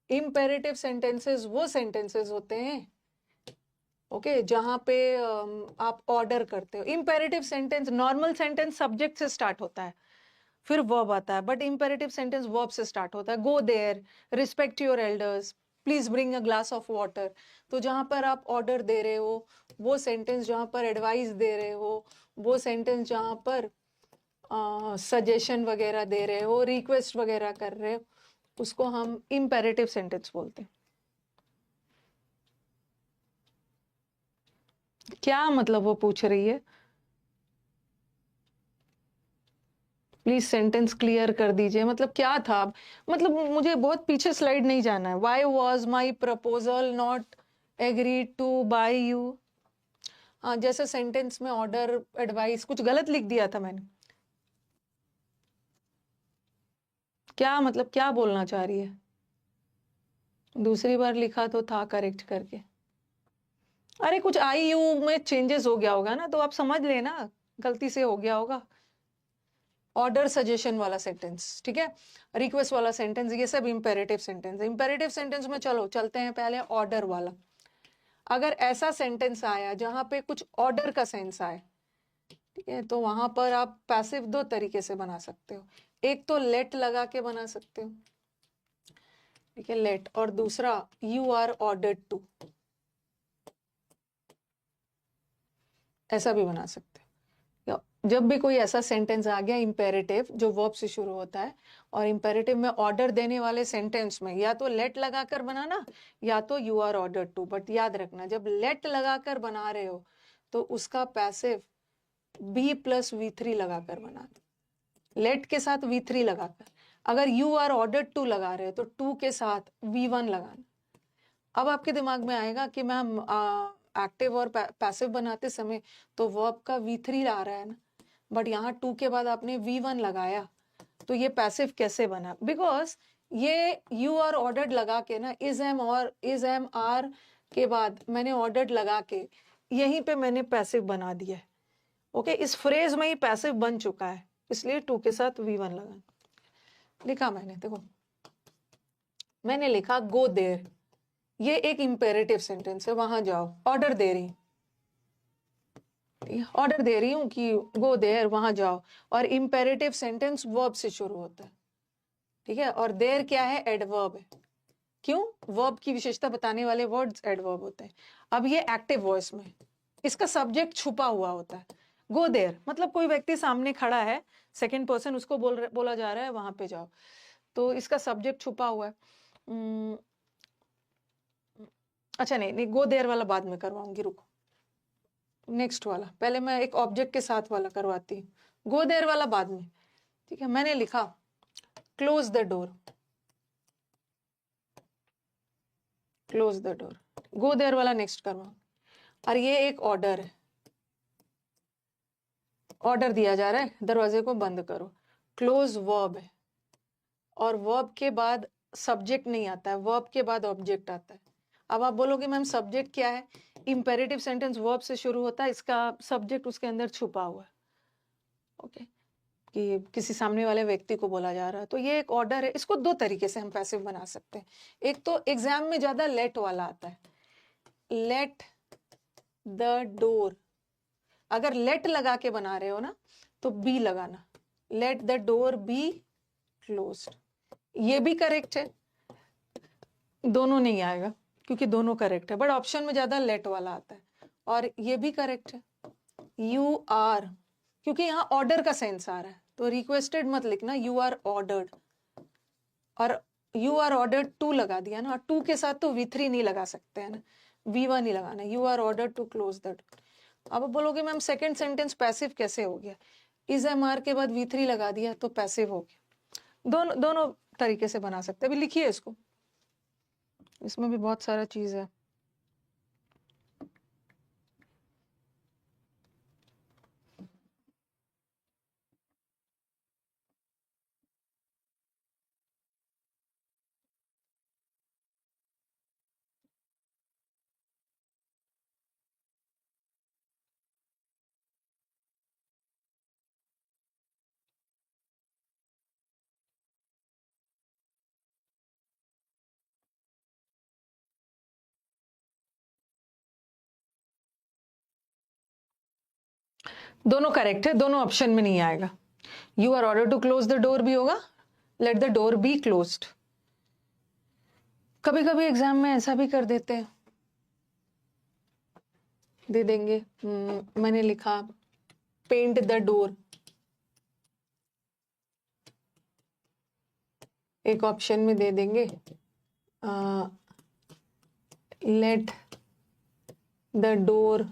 इम्पेरेटिव सेंटेंसेस वो सेंटेंसेस होते हैं, ओके, जहां पे आप ऑर्डर करते हो। Imperative sentence, normal sentence subject से स्टार्ट होता है, फिर वर्ब आता है, बट इम्पेरेटिव सेंटेंस वर्ब से स्टार्ट होता है। Go there, respect your elders, please bring a glass of water. तो जहां पर आप ऑर्डर दे रहे हो, वो सेंटेंस जहां पर एडवाइस दे रहे हो, वो सेंटेंस जहां पर सजेशन वगैरह दे रहे हो, रिक्वेस्ट वगैरह कर रहे हो, उसको हम इम्पेरेटिव सेंटेंस बोलते हैं। क्या मतलब वो पूछ रही है? प्लीज सेंटेंस क्लियर कर दीजिए, मतलब क्या था? मतलब मुझे बहुत पीछे स्लाइड नहीं जाना है। Why was my proposal not agree to by you? जैसे सेंटेंस में ऑर्डर, एडवाइस कुछ गलत लिख दिया था मैंने। क्या मतलब, क्या बोलना चाह रही है? दूसरी बार लिखा तो था करेक्ट करके। अरे कुछ आई यू में चेंजेस हो गया होगा ना, तो आप समझ लेना, गलती से हो गया होगा। ऑर्डर सजेशन वाला सेंटेंस, ठीक है, रिक्वेस्ट वाला सेंटेंस, ये सब इंपेरेटिव सेंटेंस। इंपेरेटिव सेंटेंस में चलो चलते हैं पहले ऑर्डर वाला। अगर ऐसा सेंटेंस आया जहां पे कुछ ऑर्डर का सेंस आए, ठीक है, तो वहां पर आप पैसिव दो तरीके से बना सकते हो। एक तो लेट लगा के बना सकते हो, ठीक है, लेट, और दूसरा यू आर ऑर्डर्ड टू, ऐसा भी बना सकते हो। जब भी कोई ऐसा सेंटेंस आ गया इंपेरेटिव जो वर्ब से शुरू होता है, और इंपेरेटिव में ऑर्डर देने वाले सेंटेंस में या तो लेट लगाकर बनाना या तो you are order to. But याद रखना, जब लेट लगाकर बना रहे हो तो उसका पैसिव बी प्लस V3 लगाकर बनाना, लेट के साथ V3 लगाकर। अगर यू आर ऑर्डर टू लगा रहे हो तो टू के साथ V1 लगाना। अब आपके दिमाग में आएगा कि मैम एक्टिव और पैसिव बनाते समय तो वर्ब का V3 आ रहा है ना, बट यहाँ टू के बाद आपने V1 लगाया, तो ये पैसिव कैसे बना? बिकॉज ये यू आर ऑर्डर्ड लगा के ना, इज एम और इज एम आर के बाद मैंने ऑर्डर्ड लगा के यहीं पे मैंने पैसिव बना दिया है। ओके, इस फ्रेज में ही पैसिव बन चुका है, इसलिए टू के साथ V1 लगाना। लिखा मैंने, देखो मैंने लिखा गो देयर, ये एक इंपेरेटिव सेंटेंस है, वहां जाओ, ऑर्डर दे रही, ऑर्डर दे रही हूँ कि गो देयर, वहां जाओ। और इंपेरेटिव सेंटेंस वर्ब से शुरू होता है, ठीक है, और देयर क्या है? एडवर्ब है। क्यों? वर्ब की विशेषता बताने वाले वर्ड्स एडवर्ब होते हैं। अब ये एक्टिव वॉइस में इसका सब्जेक्ट छुपा हुआ होता है। गो देयर मतलब कोई व्यक्ति सामने खड़ा है, सेकंड पर्सन, उसको बोला जा रहा है वहां पे जाओ, तो इसका सब्जेक्ट छुपा हुआ है। अच्छा नहीं नहीं, गो देयर वाला बाद में करवाऊंगी, रुको, नेक्स्ट वाला पहले मैं एक ऑब्जेक्ट के साथ वाला करवाती हूँ, गो देयर वाला बाद में, ठीक है। मैंने लिखा close the door, close the door, go there वाला नेक्स्ट करवाऊं। और ये एक ऑर्डर है, ऑर्डर दिया जा रहा है दरवाजे को बंद करो, क्लोज वर्ब है, और वर्ब के बाद सब्जेक्ट नहीं आता है, वर्ब के बाद ऑब्जेक्ट आता है। अब आप बोलोगे मैम सब्जेक्ट क्या है? इंपेरेटिव सेंटेंस वर्ब से शुरू होता है, इसका सब्जेक्ट उसके अंदर छुपा हुआ है, ओके, कि किसी सामने वाले व्यक्ति को बोला जा रहा है, तो ये एक ऑर्डर है। इसको दो तरीके से हम पैसिव बना सकते हैं। एक तो एग्जाम में ज्यादा लेट वाला आता है, लेट द डोर। अगर लेट लगा के बना रहे हो ना तो बी लगाना, let the door be closed. ये भी करेक्ट है, दोनों नहीं आएगा क्योंकि दोनों करेक्ट है, बट ऑप्शन में ज्यादा लेट वाला आता है। और ये भी करेक्ट है, यू आर, क्योंकि यहाँ ऑर्डर का सेंस आ रहा है, तो रिक्वेस्टेड मत लिखना, यू आर ऑर्डर्ड। और यू आर ऑर्डर्ड टू लगा दिया ना, और टू के साथ तो V3 नहीं लगा सकते हैं ना, V1 ही लगाना, you are ordered to close the door. अब बोलोगे मैम सेकंड सेंटेंस पैसिव कैसे हो गया? इज एम आर के बाद V3 लगा दिया तो पैसिव हो गया। दोनों दोनों तरीके से बना सकते हैं। अभी लिखिए इसको, इसमें भी बहुत सारा चीज है। दोनों करेक्ट है, दोनों ऑप्शन में नहीं आएगा। You are order to close the door भी होगा, let the door be closed. कभी कभी एग्जाम में ऐसा भी कर देते हैं, दे देंगे मैंने लिखा पेंट द डोर, एक ऑप्शन में दे देंगे लेट द डोर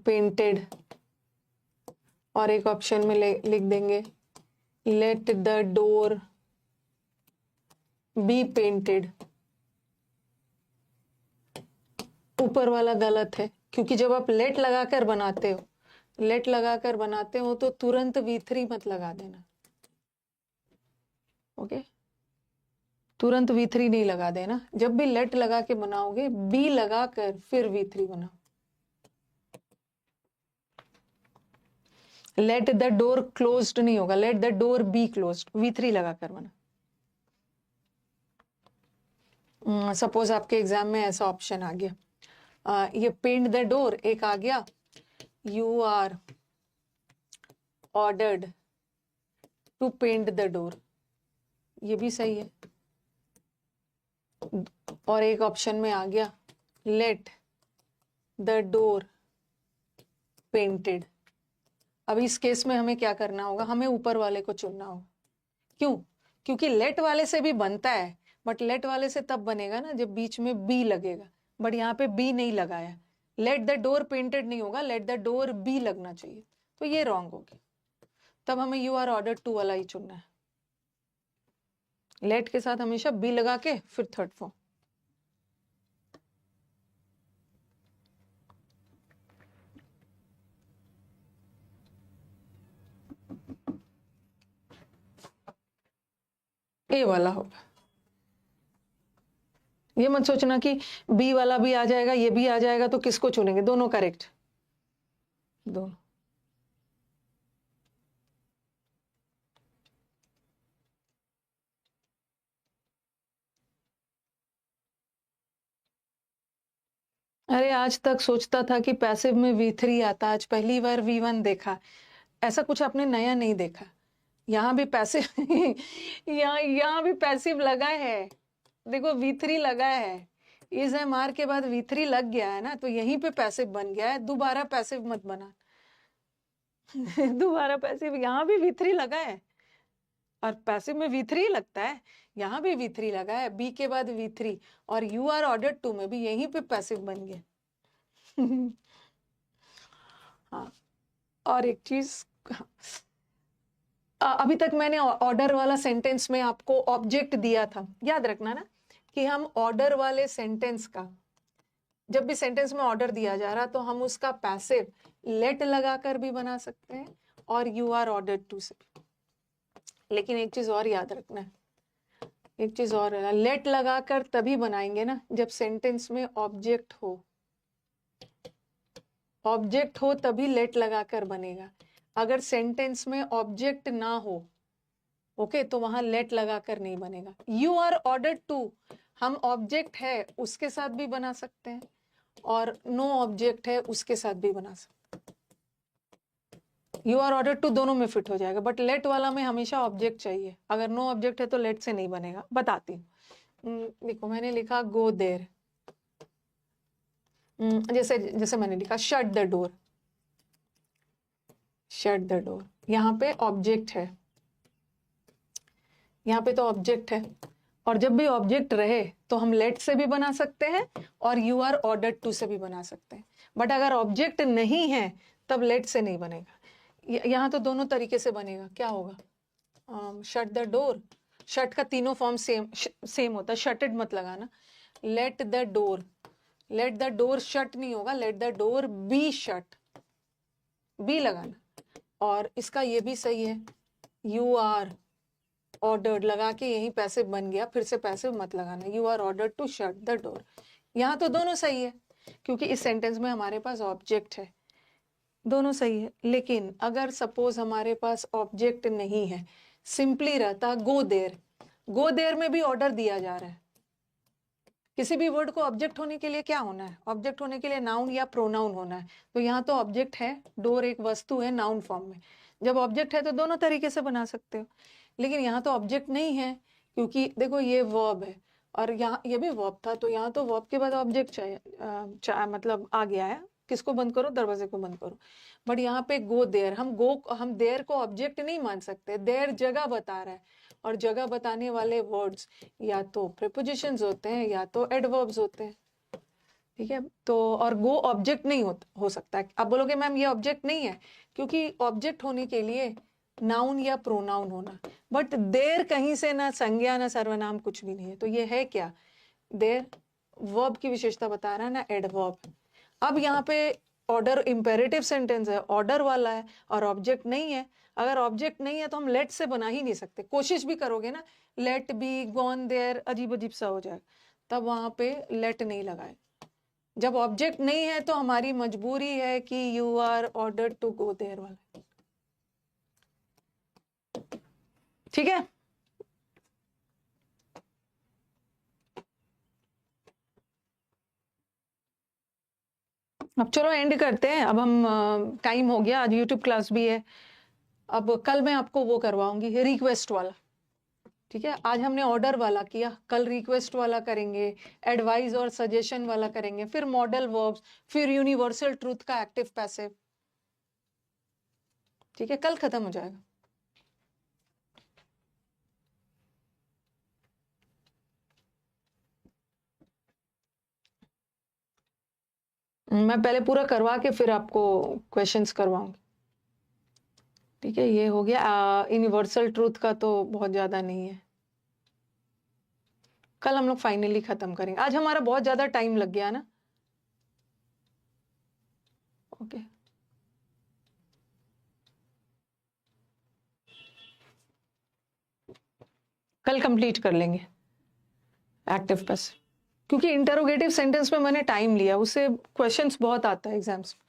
पेंटेड, और एक ऑप्शन में लिख देंगे late the door be painted. ऊपर वाला गलत है, क्योंकि जब आप लेट लगाकर बनाते हो, लेट लगाकर बनाते हो तो तुरंत V3 मत लगा देना, ओके? तुरंत V3 नहीं लगा देना, जब भी लेट लगा के बनाओगे बी लगाकर फिर V3 बनाओ। लेट द डोर क्लोज्ड नहीं होगा, let the door be closed, V3 लगाकर बना। सपोज आपके एग्जाम में ऐसा ऑप्शन आ गया, ये पेंट द डोर एक आ गया, you are ordered to paint the door, ये भी सही है। और एक ऑप्शन में आ गया लेट द डोर पेंटेड। अब इस केस में हमें क्या करना होगा, हमें ऊपर वाले को चुनना होगा। क्यों? क्योंकि लेट वाले से भी बनता है, बट लेट वाले से तब बनेगा ना जब बीच में बी लगेगा, बट यहाँ पे बी नहीं लगाया। लेट द डोर पेंटेड नहीं होगा, लेट द डोर बी लगना चाहिए, तो ये रॉन्ग हो गया। तब हमें यू आर ऑर्डर टू वाला ही चुनना है, लेट के साथ हमेशा बी लगा के फिर थर्ड फॉर्म। ए वाला होगा। ये मत सोचना कि बी वाला भी आ जाएगा ये भी आ जाएगा तो किसको चुनेंगे, दोनों करेक्ट, दोनों। अरे आज तक सोचता था कि पैसिव में V3 आता, आज पहली बार V1 देखा। ऐसा कुछ आपने नया नहीं देखा, यहाँ भी पैसिव यहाँ भी पैसिव लगा है, देखो V3 लगा है, इस MR के बाद V3 लग गया है ना, तो यहीं पे पैसिव बन गया है। दोबारा पैसिव मत बना दोबारा पैसिव, यहाँ भी V3 लगा है, और पैसिव में V3 लगता है, यहाँ भी V3 लगा है, बी के बाद V3, और यू आर ऑर्डर टू में भी यहीं पे पैसिव बन गया हाँ, और एक चीज, अभी तक मैंने ऑर्डर वाला सेंटेंस में आपको ऑब्जेक्ट दिया था, याद रखना ना कि हम ऑर्डर वाले सेंटेंस का, जब भी सेंटेंस में ऑर्डर दिया जा रहा तो हम उसका पैसिव लेट लगाकर भी बना सकते हैं और यू आर ऑर्डर टू से। लेकिन एक चीज और याद रखना है, एक चीज और है, लेट लगाकर तभी बनाएंगे ना जब सेंटेंस में ऑब्जेक्ट हो। ऑब्जेक्ट हो तभी लेट लगाकर बनेगा। अगर सेंटेंस में ऑब्जेक्ट ना हो, ओके, तो वहां लेट लगाकर नहीं बनेगा। यू आर ऑर्डर्ड टू, हम ऑब्जेक्ट है उसके साथ भी बना सकते हैं और नो ऑब्जेक्ट है उसके साथ भी बना सकते हैं। यू आर ऑर्डर्ड टू दोनों में फिट हो जाएगा, बट लेट वाला में हमेशा ऑब्जेक्ट चाहिए। अगर नो ऑब्जेक्ट है तो लेट से नहीं बनेगा। बताती हूँ, देखो मैंने लिखा गो देर, जैसे जैसे मैंने लिखा shut the door, shut the door, यहाँ पे ऑब्जेक्ट है, यहाँ पे तो ऑब्जेक्ट है, और जब भी ऑब्जेक्ट रहे तो हम लेट से भी बना सकते हैं और यू आर ऑर्डर्ड टू से भी बना सकते हैं। बट अगर ऑब्जेक्ट नहीं है तब लेट से नहीं बनेगा। यहाँ तो दोनों तरीके से बनेगा। क्या होगा, शट द डोर, शट का तीनों फॉर्म सेम होता है, शटेड मत लगाना। Let the door, let the door shut नहीं होगा, let the door be shut, be लगाना। और इसका ये भी सही है, यू आर ऑर्डर्ड लगा के यही पैसिव बन गया, फिर से पैसिव मत लगाना, you are ordered to shut the door. यहाँ तो दोनों सही है क्योंकि इस सेंटेंस में हमारे पास ऑब्जेक्ट है, दोनों सही है। लेकिन अगर सपोज हमारे पास ऑब्जेक्ट नहीं है, सिंपली रहता गो देर, गो देर में भी ऑर्डर दिया जा रहा है। किसी भी वर्ड को ऑब्जेक्ट होने के लिए क्या होना है, ऑब्जेक्ट होने के लिए नाउन या प्रोनाउन होना है। तो यहाँ तो ऑब्जेक्ट है, डोर एक वस्तु है नाउन फॉर्म में। जब ऑब्जेक्ट है तो दोनों तरीके से बना सकते हो, लेकिन यहाँ तो ऑब्जेक्ट नहीं है क्योंकि देखो ये वर्ब है और यहाँ ये भी वर्ब था, तो यहाँ तो वर्ब के बाद ऑब्जेक्ट चाहिए, मतलब आ गया है। किसको बंद करो, दरवाजे को बंद करो। बट यहाँ पे गो देर, हम देर को ऑब्जेक्ट नहीं मान सकते। देर जगह बता रहा है और जगह बताने वाले वर्ड्स या तो प्रीपोजिशंस होते हैं या तो एडवर्ब्स होते हैं, ठीक है। तो और गो ऑब्जेक्ट नहीं हो सकता है। आप बोलोगे मैम ये ऑब्जेक्ट नहीं है, क्योंकि ऑब्जेक्ट होने के लिए नाउन या प्रोनाउन होना, बट देर कहीं से ना संज्ञा ना सर्वनाम कुछ भी नहीं है। तो ये है क्या, देर वर्ब की विशेषता बता रहा है ना, एडवर्ब। अब यहाँ पे ऑर्डर इंपेरेटिव सेंटेंस है, ऑर्डर वाला है और ऑब्जेक्ट नहीं है। अगर ऑब्जेक्ट नहीं है तो हम लेट से बना ही नहीं सकते। कोशिश भी करोगे ना, लेट बी गॉन देयर, अजीब अजीब सा हो जाएगा, तब वहां पे लेट नहीं लगाए। जब ऑब्जेक्ट नहीं है तो हमारी मजबूरी है कि you are ordered to go there वाला, ठीक है। अब चलो एंड करते हैं। अब हम टाइम हो गया, आज यूट्यूब क्लास भी है। अब कल मैं आपको वो करवाऊंगी रिक्वेस्ट वाला, ठीक है। आज हमने ऑर्डर वाला किया, कल रिक्वेस्ट वाला करेंगे, एडवाइस और सजेशन वाला करेंगे, फिर मॉडल वर्ब्स, फिर यूनिवर्सल ट्रूथ का एक्टिव पैसिव, ठीक है। कल खत्म हो जाएगा। मैं पहले पूरा करवा के फिर आपको क्वेश्चंस करवाऊंगी, ठीक है। ये हो गया। यूनिवर्सल ट्रूथ का तो बहुत ज्यादा नहीं है, कल हम लोग फाइनली खत्म करेंगे। आज हमारा बहुत ज्यादा टाइम लग गया ना, ओके। कल कंप्लीट कर लेंगे एक्टिव पैसिव, क्योंकि इंटरोगेटिव सेंटेंस में मैंने टाइम लिया, उससे क्वेश्चंस बहुत आता है एग्जाम्स में।